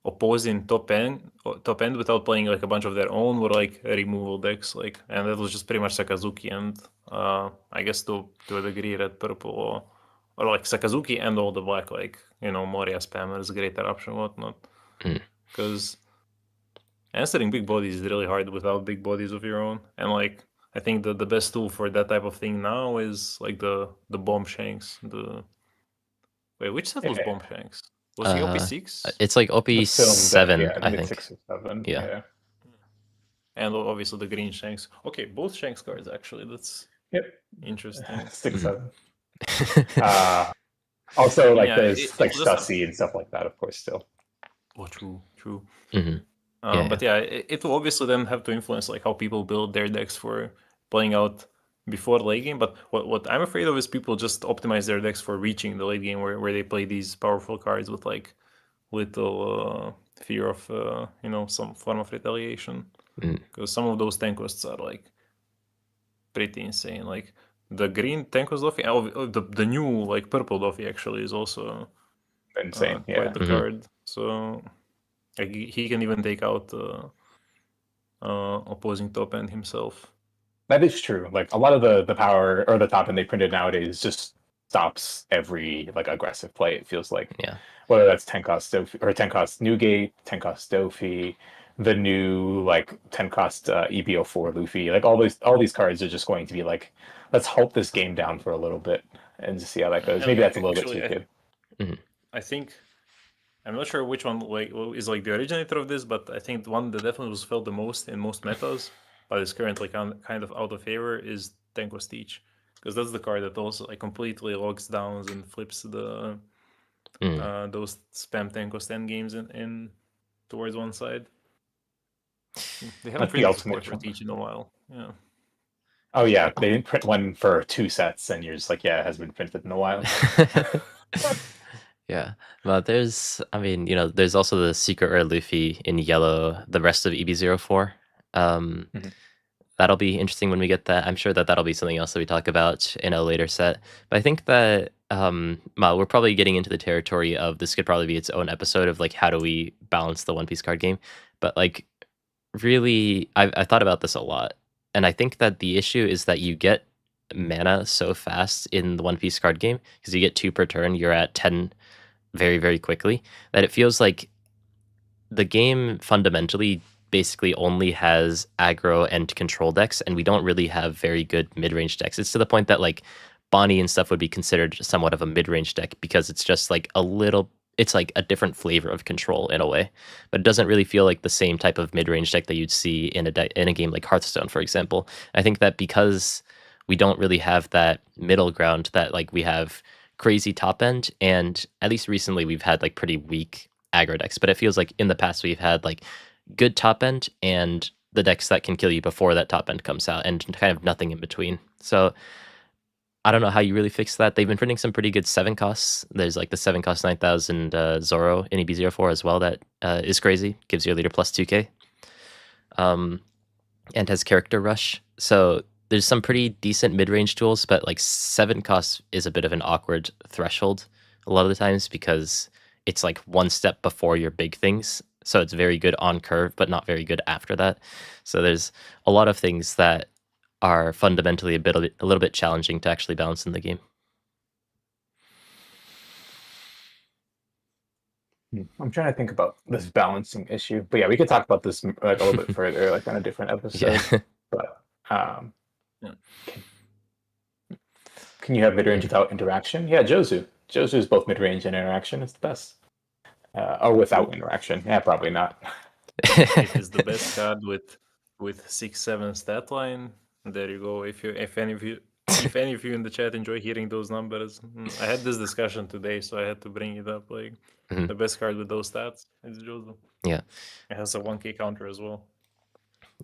opposing top end without playing like a bunch of their own were like removal decks, like, and that was just pretty much Sakazuki and I guess to a degree red purple or like Sakazuki and all the black, like, you know, Moria spammers, great eruption, whatnot. Because answering big bodies is really hard without big bodies of your own. And like I think the best tool for that type of thing now is like the bomb shanks. Wait, which set was bomb shanks? Was he OP6? It's like OP7, Yeah, I think. 6 or 7. Yeah. Yeah. And obviously the green shanks. Okay, both shanks cards actually. That's interesting. 6, 7. Also, like Yeah, there's like just Stussy and stuff like that, of course, still. Oh, true. Yeah. But yeah, it will obviously then have to influence like how people build their decks for playing out before the late game. But what I'm afraid of is people just optimize their decks for reaching the late game where they play these powerful cards with like little fear of you know, some form of retaliation. Because some of those tank costs are like pretty insane. Like the green tank cost Doffy, the new like purple Doffy actually is also Insane. quite the card. So like, he can even take out opposing top end himself. That is true. Like a lot of the power or the top end they printed nowadays just stops every like aggressive play. It feels like, whether that's 10 cost Dofi or 10 cost Newgate, 10 cost Dofi, the new like 10 cost EBO4 Luffy. Like all these cards are just going to be like, let's halt this game down for a little bit and just see how that goes. And maybe that's a little actually, bit too good. I think I'm not sure which one like is like the originator of this, but I think the one that definitely was felt the most in most metas, but is currently kind of out of favor, is Tenko Stitch, because that's the card that also like completely locks down and flips the those spam Tenko stand games in towards one side. They haven't printed support for Teach in a while. Yeah. Oh yeah, they didn't print one for 2 sets, and you're just like, yeah, it hasn't been printed in a while. Yeah, but there's, I mean, you know, there's also the Secret Rare Luffy in yellow, the rest of EB04. That'll be interesting when we get that. I'm sure that that'll be something else that we talk about in a later set. But I think that we're probably getting into the territory of this could probably be its own episode of like how do we balance the One Piece card game. But like really, I thought about this a lot. And I think that the issue is that you get mana so fast in the One Piece card game because you get 2 per turn. You're at 10 very, very quickly, that it feels like the game fundamentally basically only has aggro and control decks, and we don't really have very good mid-range decks. It's to the point that like Bonnie and stuff would be considered somewhat of a mid-range deck because it's just like it's like a different flavor of control in a way, but it doesn't really feel like the same type of mid-range deck that you'd see in a game like Hearthstone, for example. I think that because we don't really have that middle ground, that like we have crazy top end, and at least recently we've had like pretty weak aggro decks, but it feels like in the past we've had like good top end and the decks that can kill you before that top end comes out, and kind of nothing in between. So I don't know how you really fix that. They've been printing some pretty good 7 costs. There's like the 7 cost 9000 Zoro in EB04 as well that is crazy. Gives your leader plus 2k. And has character rush. So there's some pretty decent mid-range tools, but like 7 costs is a bit of an awkward threshold a lot of the times because it's like one step before your big things. So it's very good on curve, but not very good after that. So there's a lot of things that are fundamentally a little bit challenging to actually balance in the game. I'm trying to think about this balancing issue, but yeah, we could talk about this like a little bit further, like on a different episode. Yeah. But can you have mid range without interaction? Yeah, Jozu. Jozu is both mid range and interaction. It's the best. Or without interaction? Yeah, probably not. It is the best card with 6-7 stat line. There you go. If any of you in the chat enjoy hearing those numbers, I had this discussion today, so I had to bring it up. Like the best card with those stats is Jozo. Yeah, it has a 1k counter as well.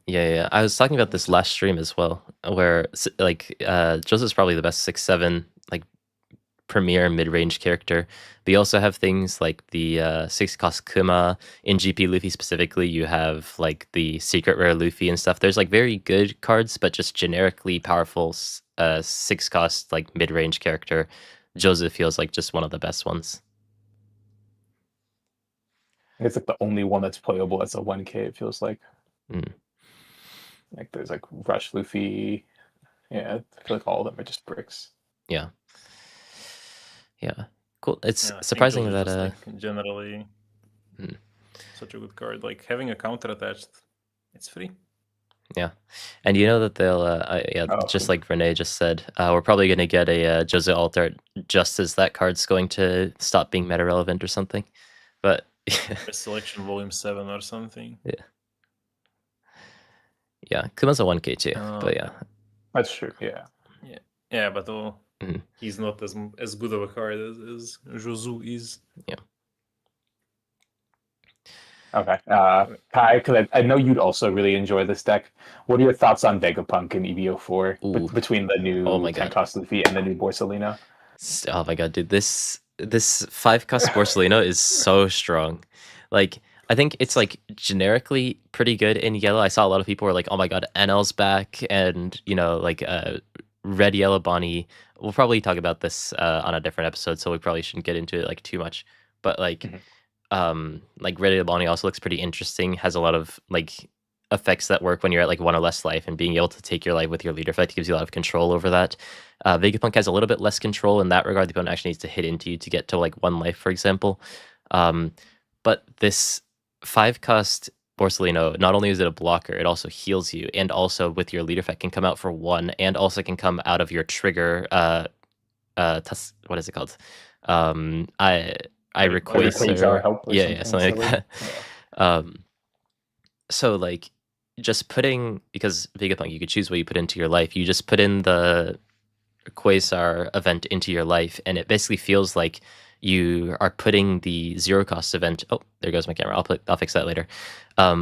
Yeah. I was talking about this last stream as well, where like Jozo's probably the best 6-7 like premier mid-range character. But you also have things like the 6 cost Kuma. In GP Luffy specifically, you have like the secret rare Luffy and stuff. There's like very good cards, but just generically powerful 6 cost like mid-range character. Jozo feels like just one of the best ones. It's like the only one that's playable as a 1k, it feels like. Like there's like Rush Luffy. Yeah, I feel like all of them are just bricks. Yeah. Cool. It's surprising that like, generally such a good card. Like having a counter attached, it's free. Yeah, and you know that they'll just like Renee just said, we're probably going to get a Jozo alt art just as that card's going to stop being meta relevant or something. But Selection Volume 7 or something. Yeah, Kuma's a 1k too, but yeah. That's true, Yeah, but he's not as good of a card as Jozu is. Yeah. Okay. Kai, because I know you'd also really enjoy this deck. What are your thoughts on Vegapunk and EBO4 between the new 10 cost Luffy and the new Borsalino? Oh my god, dude. This 5 cost Borsalino is so strong. Like, I think it's like generically pretty good in yellow. I saw a lot of people were like, oh my god, NL's back, and you know, like red yellow Bonnie. We'll probably talk about this on a different episode, so we probably shouldn't get into it like too much. But like red yellow Bonnie also looks pretty interesting. Has a lot of like effects that work when you're at like 1 or less life, and being able to take your life with your leader effect gives you a lot of control over that. Vegapunk has a little bit less control in that regard. The opponent actually needs to hit into you to get to like 1 life, for example. But this 5 cost Borsalino, not only is it a blocker, it also heals you, and also with your leader effect can come out for 1, and also can come out of your trigger. What is it called? I request something like that. So like just putting, because Vegapunk, you could choose what you put into your life. You just put in the Quasar event into your life, and it basically feels like you are putting the 0 cost event. Oh, there goes my camera. I'll fix that later.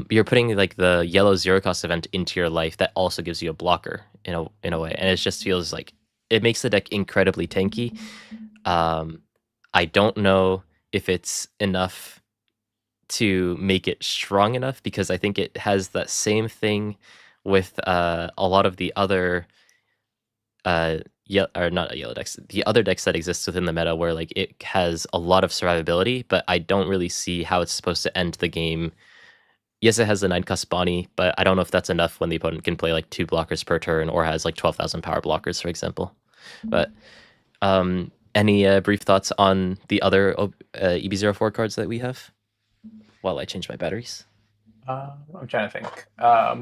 You're putting like the yellow 0 cost event into your life that also gives you a blocker in a way, and it just feels like it makes the deck incredibly tanky. I don't know if it's enough to make it strong enough, because I think it has that same thing with a lot of the other not yellow decks, the other decks that exist within the meta, where like it has a lot of survivability, but I don't really see how it's supposed to end the game. Yes, it has the 9 cost Bonnie, but I don't know if that's enough when the opponent can play like 2 blockers per turn, or has like 12,000 power blockers, for example. But any brief thoughts on the other EB04 cards that we have while I change my batteries? I'm trying to think.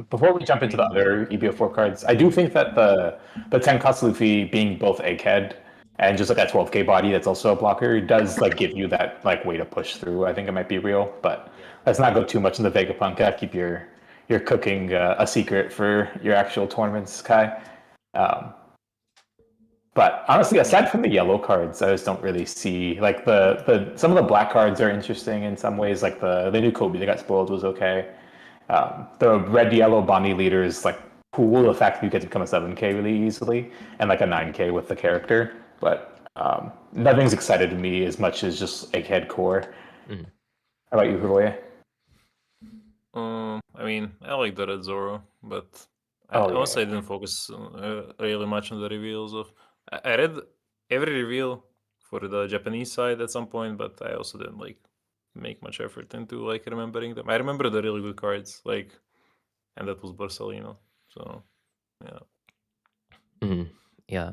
Before we jump into the other EBO4 cards, I do think that the 10 cost Luffy being both Egghead and just like that 12k body that's also a blocker does like give you that like way to push through. I think it might be real, but let's not go too much into Vegapunk. Keep your cooking a secret for your actual tournaments, Kai. But honestly, aside from the yellow cards, I just don't really see like the some of the black cards are interesting in some ways. Like the new Kobe that got spoiled was okay. The red yellow Bonnie leader is like cool. The fact that you get to become a 7K really easily and like a 9K with the character, but nothing's excited me as much as just Egghead Core. Mm. How about you, Hrvoje? I mean, I like the Red Zoro, but Oh, yeah. honestly, I didn't focus really much on the reveals of. I read every reveal for the Japanese side at some point, but I also didn't like make much effort into like remembering them. I remember the really good cards, like, and that was Borsalino. So, yeah. Mm. Yeah.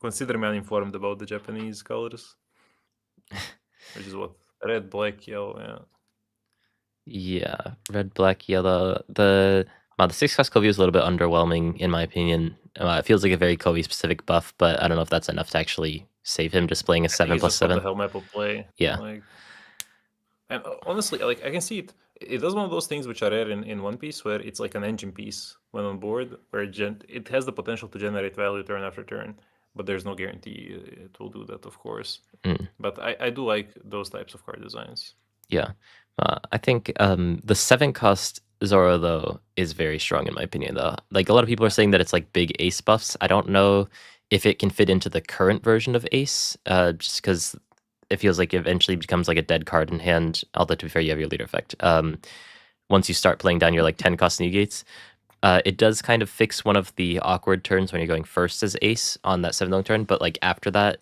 Consider me uninformed about the Japanese colors, which is what red, black, yellow. Yeah. Yeah, red, black, yellow. The 6-cost Kobe was a little bit underwhelming in my opinion. It feels like a very Kobe specific buff, but I don't know if that's enough to actually save him displaying a I think 7 it's plus just what 7. the hell map will play. Yeah. Like, and honestly, like I can see it. It does one of those things which are rare in One Piece, where it's like an engine piece when on board, where it has the potential to generate value turn after turn, but there's no guarantee it will do that, of course. Mm. But I do like those types of card designs. Yeah. I think the 7-cost Zoro, though, is very strong in my opinion, though. Like, a lot of people are saying that it's like big Ace buffs. I don't know if it can fit into the current version of Ace, just because it feels like it eventually becomes like a dead card in hand, although to be fair, you have your leader effect. Once you start playing down your like 10-cost negates, it does kind of fix one of the awkward turns when you're going first as Ace on that 7 turn, but like after that,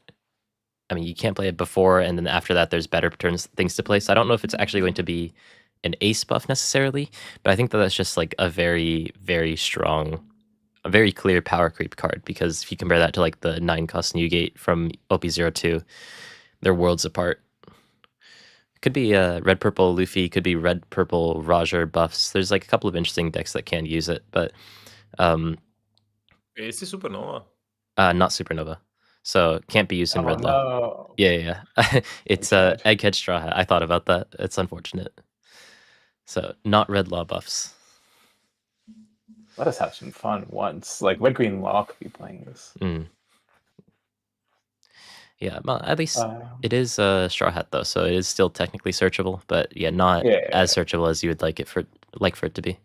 I mean, you can't play it before, and then after that, there's better things to play. So I don't know if it's actually going to be an Ace buff necessarily, but I think that that's just like a very, very strong, a very clear power creep card, because if you compare that to like the 9-cost Newgate from OP02, they're worlds apart. Could be red purple Luffy, could be red purple Roger buffs. There's like a couple of interesting decks that can use it, but It's the Supernova. not Supernova. So can't be used in Red Law. No. Yeah. It's Egghead Straw Hat. I thought about that. It's unfortunate. So not Red Law buffs. Let us have some fun once. Like Red Green Law could be playing this. Yeah, well, at least it is Straw Hat though, so it is still technically searchable, but yeah, not as searchable as you would like for it to be.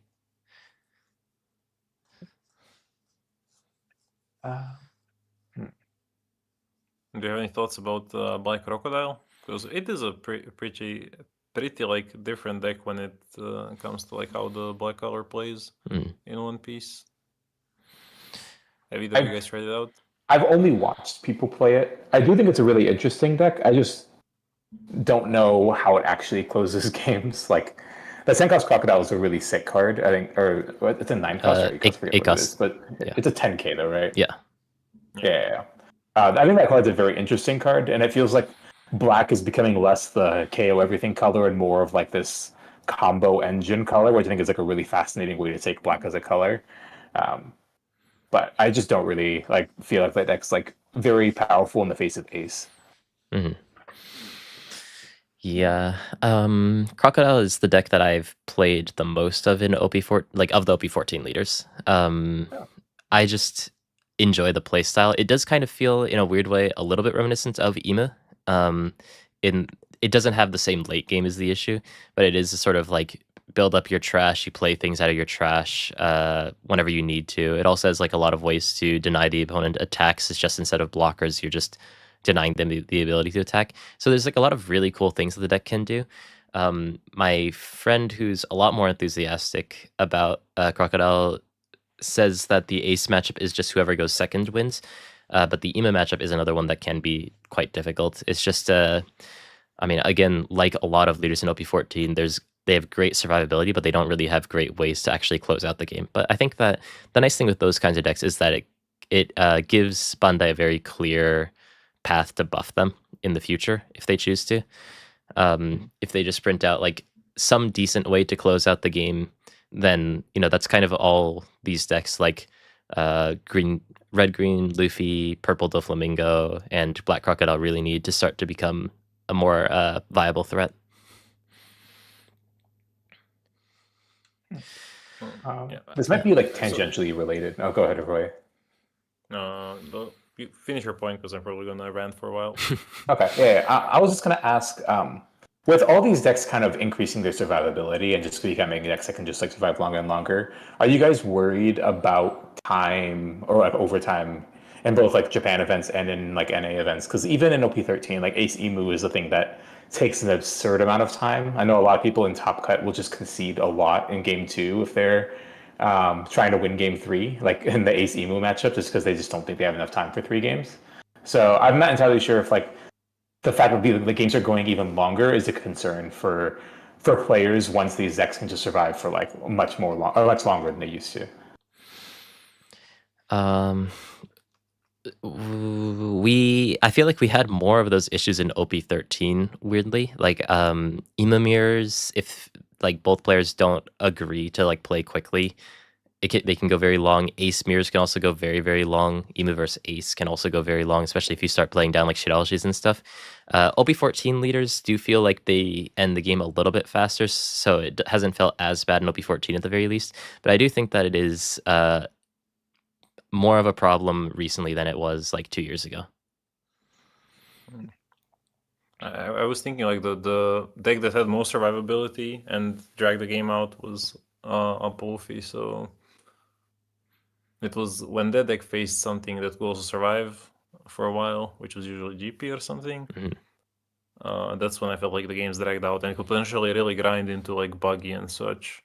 Do you have any thoughts about Black Crocodile? Because it is a pretty like different deck when it comes to like how the black color plays in One Piece. Have either of you guys tried it out? I've only watched people play it. I do think it's a really interesting deck. I just don't know how it actually closes games. Like the 10-cost Crocodile is a really sick card, I think, or it's a 9-cost or 8-cost, I forget what it is, but it's a 10K though, right? Yeah. I think that card's a very interesting card, and it feels like black is becoming less the KO everything color and more of like this combo engine color, which I think is like a really fascinating way to take black as a color. But I just don't really like feel like that deck's like very powerful in the face of Ace. Yeah, Crocodile is the deck that I've played the most of in OP4, like of the OP14 leaders. I just enjoy the playstyle. It does kind of feel, in a weird way, a little bit reminiscent of Ima. It doesn't have the same late game as the issue, but it is a sort of like build up your trash, you play things out of your trash whenever you need to. It also has like a lot of ways to deny the opponent attacks. It's just instead of blockers, you're just denying them the ability to attack. So there's like a lot of really cool things that the deck can do. My friend who's a lot more enthusiastic about Crocodile says that the Ace matchup is just whoever goes second wins. But the Ima matchup is another one that can be quite difficult. It's just, I mean, again, like a lot of leaders in OP14, they have great survivability, but they don't really have great ways to actually close out the game. But I think that the nice thing with those kinds of decks is that it gives Bandai a very clear path to buff them in the future if they choose to. If they just print out like some decent way to close out the game, then that's kind of all these decks like red green Luffy, purple Doflamingo, and black Crocodile really need to start to become a more viable threat. This might be like tangentially related. Oh, go ahead, Roy. You finish your point because I'm probably gonna rant for a while. Okay, yeah. I was just gonna ask, with all these decks kind of increasing their survivability and just becoming decks that can just like survive longer and longer, are you guys worried about time or like overtime in both like Japan events and in like NA events? Because even in OP13, like Ace Emu is a thing that takes an absurd amount of time. I know a lot of people in Top Cut will just concede a lot in game two if they're trying to win game three, like in the Ace Emu matchup, just because they just don't think they have enough time for 3 games. So I'm not entirely sure if like the fact that the games are going even longer is a concern for players once these decks can just survive for like much more long or much longer than they used to. I feel like we had more of those issues in OP13, weirdly. Like Ema mirrors, if like both players don't agree to like play quickly, they can go very long. Ace mirrors can also go very, very long. Ema versus Ace can also go very long, especially if you start playing down like shitologies and stuff. OP14 leaders do feel like they end the game a little bit faster, so it hasn't felt as bad in OP14 at the very least. But I do think that it is more of a problem recently than it was like 2 years ago. I was thinking like the deck that had most survivability and dragged the game out was Apophis, so it was when that deck faced something that could also survive for a while, which was usually GP or something. That's when I felt like the game's dragged out and could potentially really grind into like buggy and such.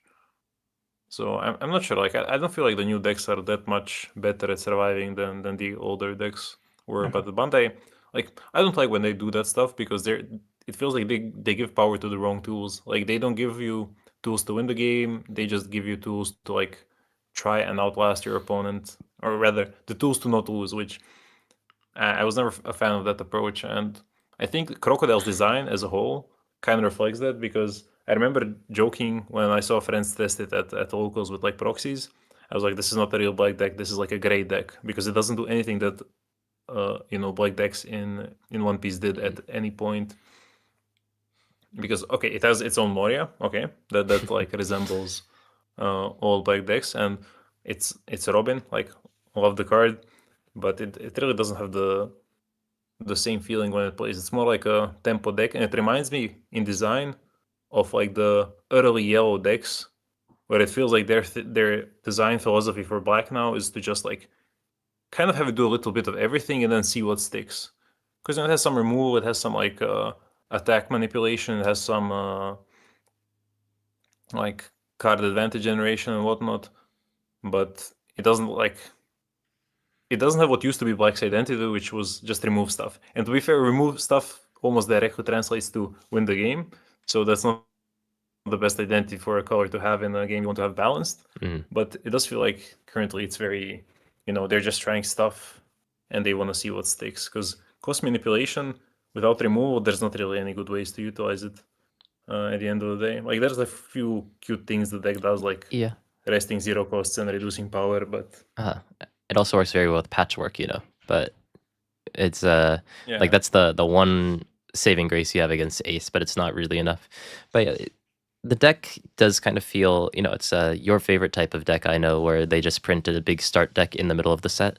So I'm not sure. Like I don't feel like the new decks are that much better at surviving than the older decks were. But the Bandai, like I don't like when they do that stuff because it feels like they give power to the wrong tools. Like they don't give you tools to win the game. They just give you tools to like try and outlast your opponent, or rather the tools to not lose. Which I was never a fan of that approach. And I think Crocodile's design as a whole kind of reflects that because I remember joking when I saw friends test it at locals with like proxies. I was like, this is not a real black deck. This is like a gray deck because it doesn't do anything that black decks in One Piece did at any point. Because okay, it has its own Moria, okay, that like resembles all black decks, and it's Robin, like love the card, but it really doesn't have the same feeling when it plays. It's more like a tempo deck, and it reminds me in design of like the early yellow decks, where it feels like their design philosophy for black now is to just like kind of have it do a little bit of everything and then see what sticks. Because it has some removal, it has some like attack manipulation, it has some like card advantage generation and whatnot, but it doesn't have what used to be Black's identity, which was just remove stuff. And to be fair, remove stuff almost directly translates to win the game. So that's not the best identity for a color to have in a game you want to have balanced. But it does feel like currently it's very, they're just trying stuff and they want to see what sticks. Because cost manipulation without removal, there's not really any good ways to utilize it at the end of the day. Like there's a few cute things the deck does, like resting 0 costs and reducing power, but it also works very well with patchwork, but it's like that's the one saving grace you have against Ace, but it's not really enough. But yeah, the deck does kind of feel, it's your favorite type of deck, I know, where they just printed a big start deck in the middle of the set,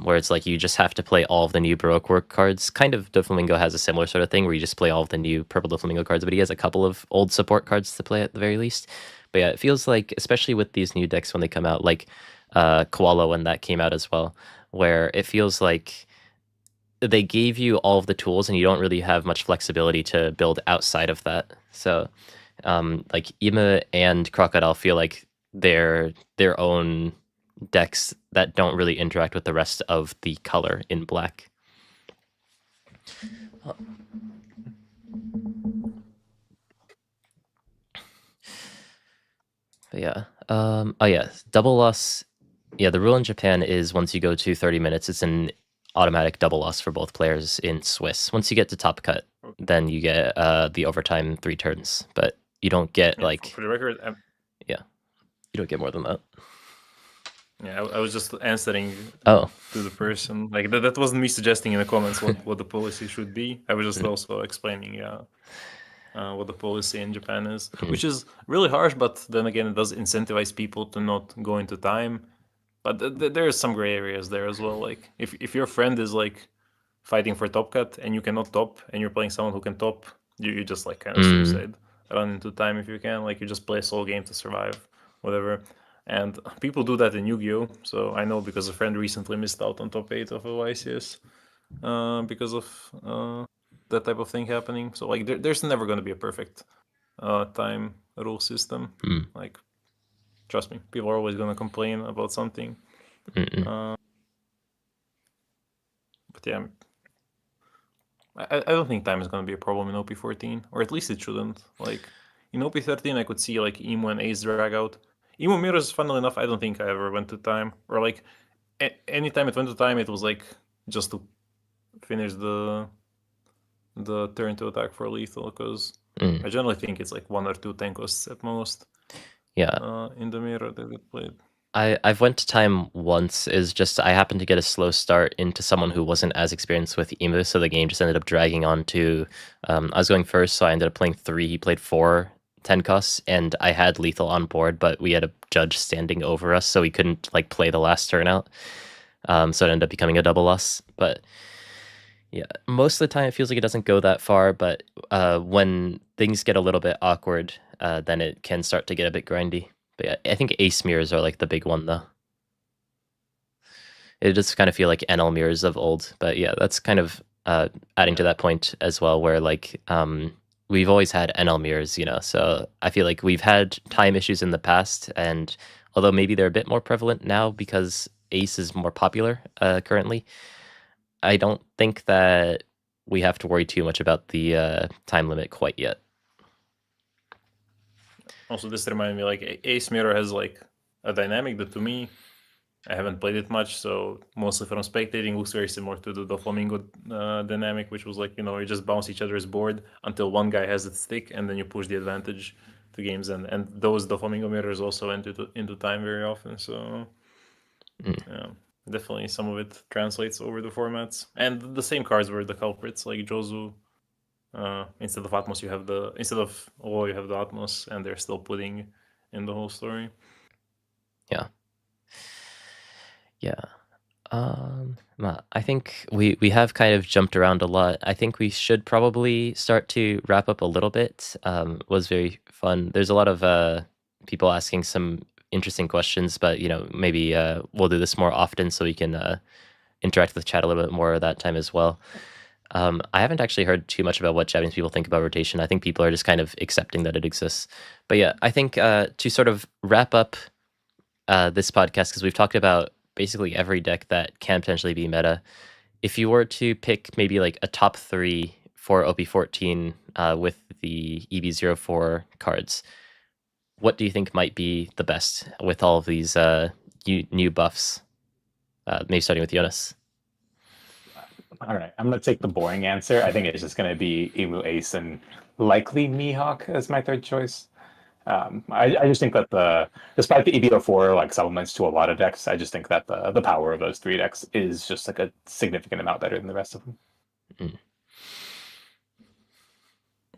where it's like you just have to play all of the new Baroque work cards. Kind of Doflamingo has a similar sort of thing where you just play all of the new Purple Doflamingo cards, but he has a couple of old support cards to play at the very least. But yeah, it feels like, especially with these new decks when they come out, like Koala when that came out as well, where it feels like they gave you all of the tools and you don't really have much flexibility to build outside of that. So like Ima and Crocodile feel like they're their own decks that don't really interact with the rest of the color in black. But yeah. Oh yeah, double loss. Yeah, the rule in Japan is once you go to 30 minutes, it's an automatic double loss for both players in Swiss. Once you get to top cut, then you get the overtime 3 turns, but you don't get like for the record, you don't get more than that. Yeah, I was just answering to the person. Like that wasn't me suggesting in the comments what the policy should be. I was just also explaining what the policy in Japan is, which is really harsh. But then again, it does incentivize people to not go into time, But there's some gray areas there as well. Like if your friend is like fighting for top cut and you cannot top, and you're playing someone who can top, you just like kind of suicide, run into time if you can. Like you just play a solo game to survive, whatever. And people do that in Yu-Gi-Oh! So I know because a friend recently missed out on top 8 of OICS because of that type of thing happening. So like there's never going to be a perfect time rule system. Like trust me, people are always going to complain about something. But yeah, I don't think time is going to be a problem in OP14, or at least it shouldn't. Like in OP13, I could see like Emu and Ace drag out. Emu mirrors, funnily enough, I don't think I ever went to time, or like anytime it went to time, it was like just to finish the turn to attack for lethal, because I generally think it's like 1 or 2 tankos at most. Yeah. In the mirror that get played. I've went to time once. Is just I happened to get a slow start into someone who wasn't as experienced with Emu, so the game just ended up dragging on to. I was going first, so I ended up playing 3. He played 4 10 and I had lethal on board, but we had a judge standing over us, so we couldn't like play the last turn out. So it ended up becoming a double loss. But yeah, most of the time it feels like it doesn't go that far. But when things get a little bit awkward, then it can start to get a bit grindy. But yeah, I think ace mirrors are like the big one though. It just kind of feel like NL mirrors of old. But yeah, that's kind of adding to that point as well, where like we've always had NL mirrors, so I feel like we've had time issues in the past, and although maybe they're a bit more prevalent now because ace is more popular currently, I don't think that we have to worry too much about the time limit quite yet. Also, this reminded me, like, Ace Mirror has, like, a dynamic that, to me, I haven't played it much, so mostly from spectating, looks very similar to the Flamingo dynamic, which was, like, you just bounce each other's board until one guy has its stick, and then you push the advantage to games, and those Flamingo mirrors also into time very often, so, yeah, definitely some of it translates over the formats. And the same cards were the culprits, like Jozu. Instead of Atmos, you have the you have the Atmos, and they're still putting in the whole story. Yeah. I think we have kind of jumped around a lot. I think we should probably start to wrap up a little bit. Was very fun. There's a lot of people asking some interesting questions, but maybe we'll do this more often so we can interact with chat a little bit more that time as well. I haven't actually heard too much about what Japanese people think about rotation. I think people are just kind of accepting that it exists. But yeah, I think to sort of wrap up this podcast, because we've talked about basically every deck that can potentially be meta. If you were to pick maybe like a top 3 for OP14 with the EB04 cards, what do you think might be the best with all of these new buffs? Maybe starting with Yonas. All right, I'm going to take the boring answer. I think it's just going to be Emu Ace and likely Mihawk as my third choice. I just think that despite the EB04 like supplements to a lot of decks, I just think that the power of those 3 decks is just like a significant amount better than the rest of them.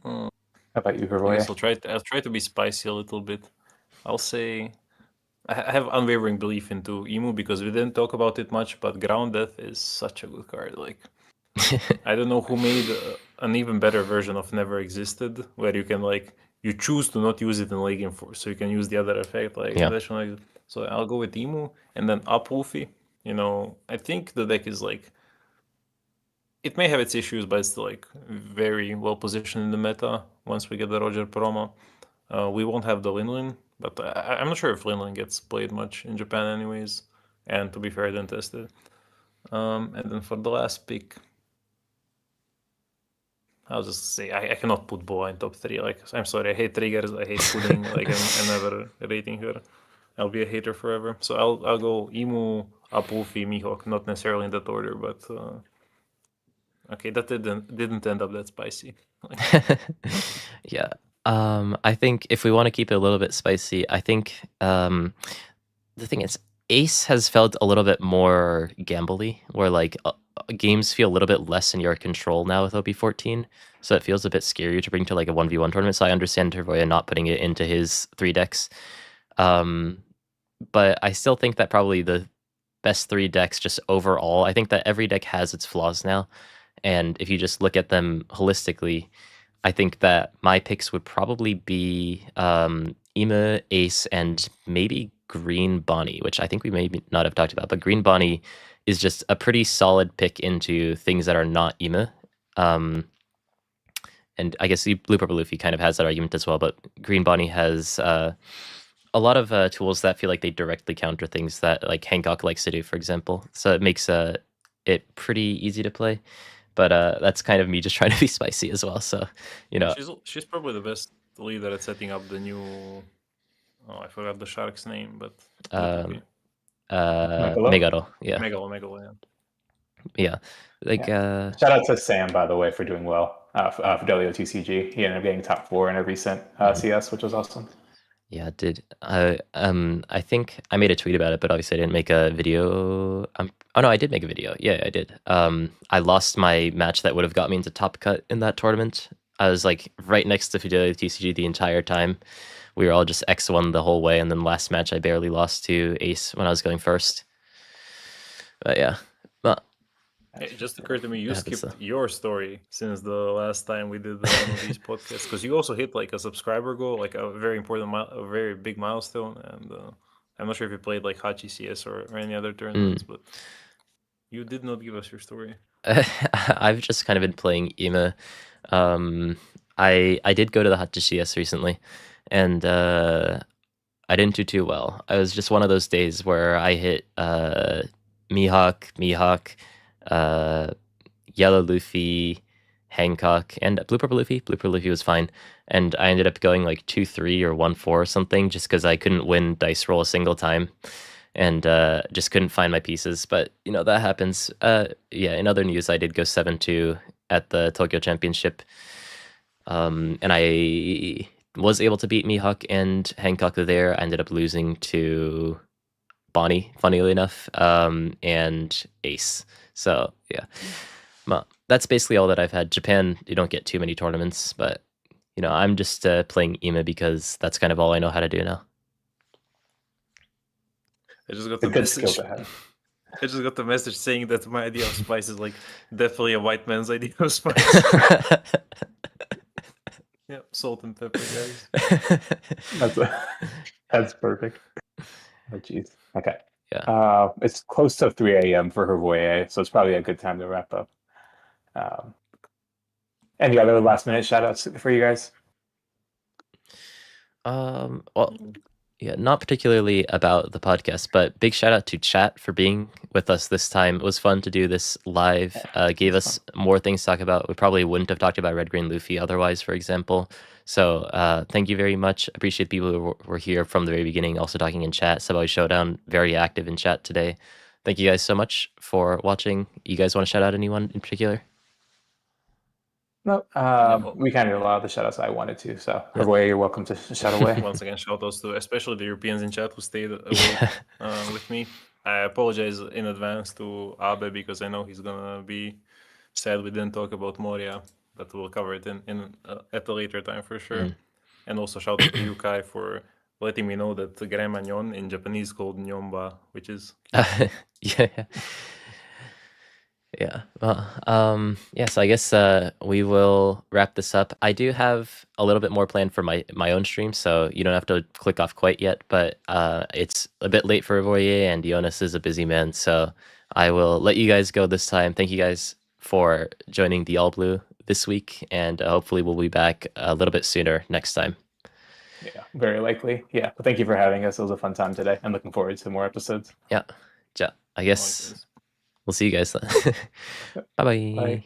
How about you, Hrvoje? I'll try to be spicy a little bit. I'll say I have unwavering belief into Emu because we didn't talk about it much, but Ground Death is such a good card. Like, I don't know who made an even better version of Never Existed, where you can you choose to not use it in late game force, so you can use the other effect, additional. So I'll go with Emu, and then Up Wolfie. I think the deck is it may have its issues, but it's still very well positioned in the meta. Once we get the Roger promo, we won't have the Lin, but I'm not sure if Lin gets played much in Japan anyways. And to be fair, I didn't test it. And then for the last pick, I'll just say I cannot put Boa in top 3. I'm sorry, I hate triggers, I hate pudding. I'm never rating her. I'll be a hater forever. So I'll go Emu, Up Wolfie, Mihawk, not necessarily in that order, but okay, that didn't end up that spicy. Yeah. I think if we want to keep it a little bit spicy, I think the thing is Ace has felt a little bit more gambly, where games feel a little bit less in your control now with OP14, so it feels a bit scarier to bring to a 1v1 tournament. So I understand Hrvoje not putting it into his 3 decks, but I still think that probably the best 3 decks just overall. I think that every deck has its flaws now, and if you just look at them holistically, I think that my picks would probably be Ema, Ace, and maybe Green Bonnie, which I think we may not have talked about. But Green Bonnie is just a pretty solid pick into things that are not Ema. And I guess Blue Purple Luffy kind of has that argument as well. But Green Bonnie has a lot of tools that feel like they directly counter things that like Hancock likes to do, for example. So it makes it pretty easy to play. But that's kind of me just trying to be spicy as well. So, you know, She's probably the best leader at setting up the new. Oh, I forgot the shark's name, but Megalo, yeah, Megalo, yeah. Like shout out to Sam, by the way, for doing well for WTCG. He ended up getting top 4 in a recent CS, which was awesome. Yeah, did I think I made a tweet about it, but obviously I didn't make a video. Oh no, I did make a video. Yeah, I did. I lost my match that would have got me into top cut in that tournament. I was like right next to Fidelity TCG the entire time. We were all just X1 the whole way, and then last match I barely lost to Ace when I was going first. But yeah, well, it just occurred to me you skipped your story since the last time we did one of these podcasts, because you also hit like a subscriber goal, like a very important, a very big milestone. And I'm not sure if you played like Hachi CS or any other tournaments, but you did not give us your story. I've just kind of been playing Ema. I did go to the Hachi CS recently, and I didn't do too well. I was just one of those days where I hit Mihawk, Yellow Luffy, Hancock, and Blue Purple Luffy. Blue Purple Luffy was fine, and I ended up going like 2-3 or 1-4 or something, just because I couldn't win dice roll a single time, and just couldn't find my pieces. But you know that happens. Yeah. In other news, I did go 7-2 at the Tokyo Championship, and I was able to beat Mihawk and Hancock there. I ended up losing to Bonnie, funnily enough, and Ace. So yeah, well, that's basically all that I've had. Japan, you don't get too many tournaments, but you know, I'm just playing Ema because that's kind of all I know how to do now. I just got the message. I just got the message saying that my idea of spice is like definitely a white man's idea of spice. Yeah, salt and pepper, guys. That's perfect. Oh, jeez. Okay. Yeah. It's close to 3 a.m. for Hrvoje, so it's probably a good time to wrap up. Any other last minute shout outs for you guys? Well, yeah, not particularly about the podcast, but big shout out to chat for being with us this time. It was fun to do this live. Gave us more things to talk about. We probably wouldn't have talked about Red Green Luffy otherwise, for example. So thank you very much. Appreciate people who were here from the very beginning, also talking in chat. Subway Showdown, very active in chat today. Thank you guys so much for watching. You guys want to shout out anyone in particular? No, we kind of did a lot of the shout-outs I wanted to, so Hrvoje, you're welcome to shout away. Once again, shout-outs to especially the Europeans in chat who stayed awake with me. I apologize in advance to Abe because I know he's gonna be sad we didn't talk about Moria, but we'll cover it in at a later time for sure. And also shout out to you, Kai, for letting me know that the Grand Magnon in Japanese is called Nyomba, which is Yeah. Well, yeah, so I guess we will wrap this up. I do have a little bit more planned for my own stream, so you don't have to click off quite yet, but it's a bit late for Hrvoje, and Yonas is a busy man, so I will let you guys go this time. Thank you guys for joining the All Blue this week, and hopefully we'll be back a little bit sooner next time. Yeah, very likely. Yeah, but thank you for having us. It was a fun time today. I'm looking forward to more episodes. Yeah. I guess we'll see you guys then. Bye-bye. Bye.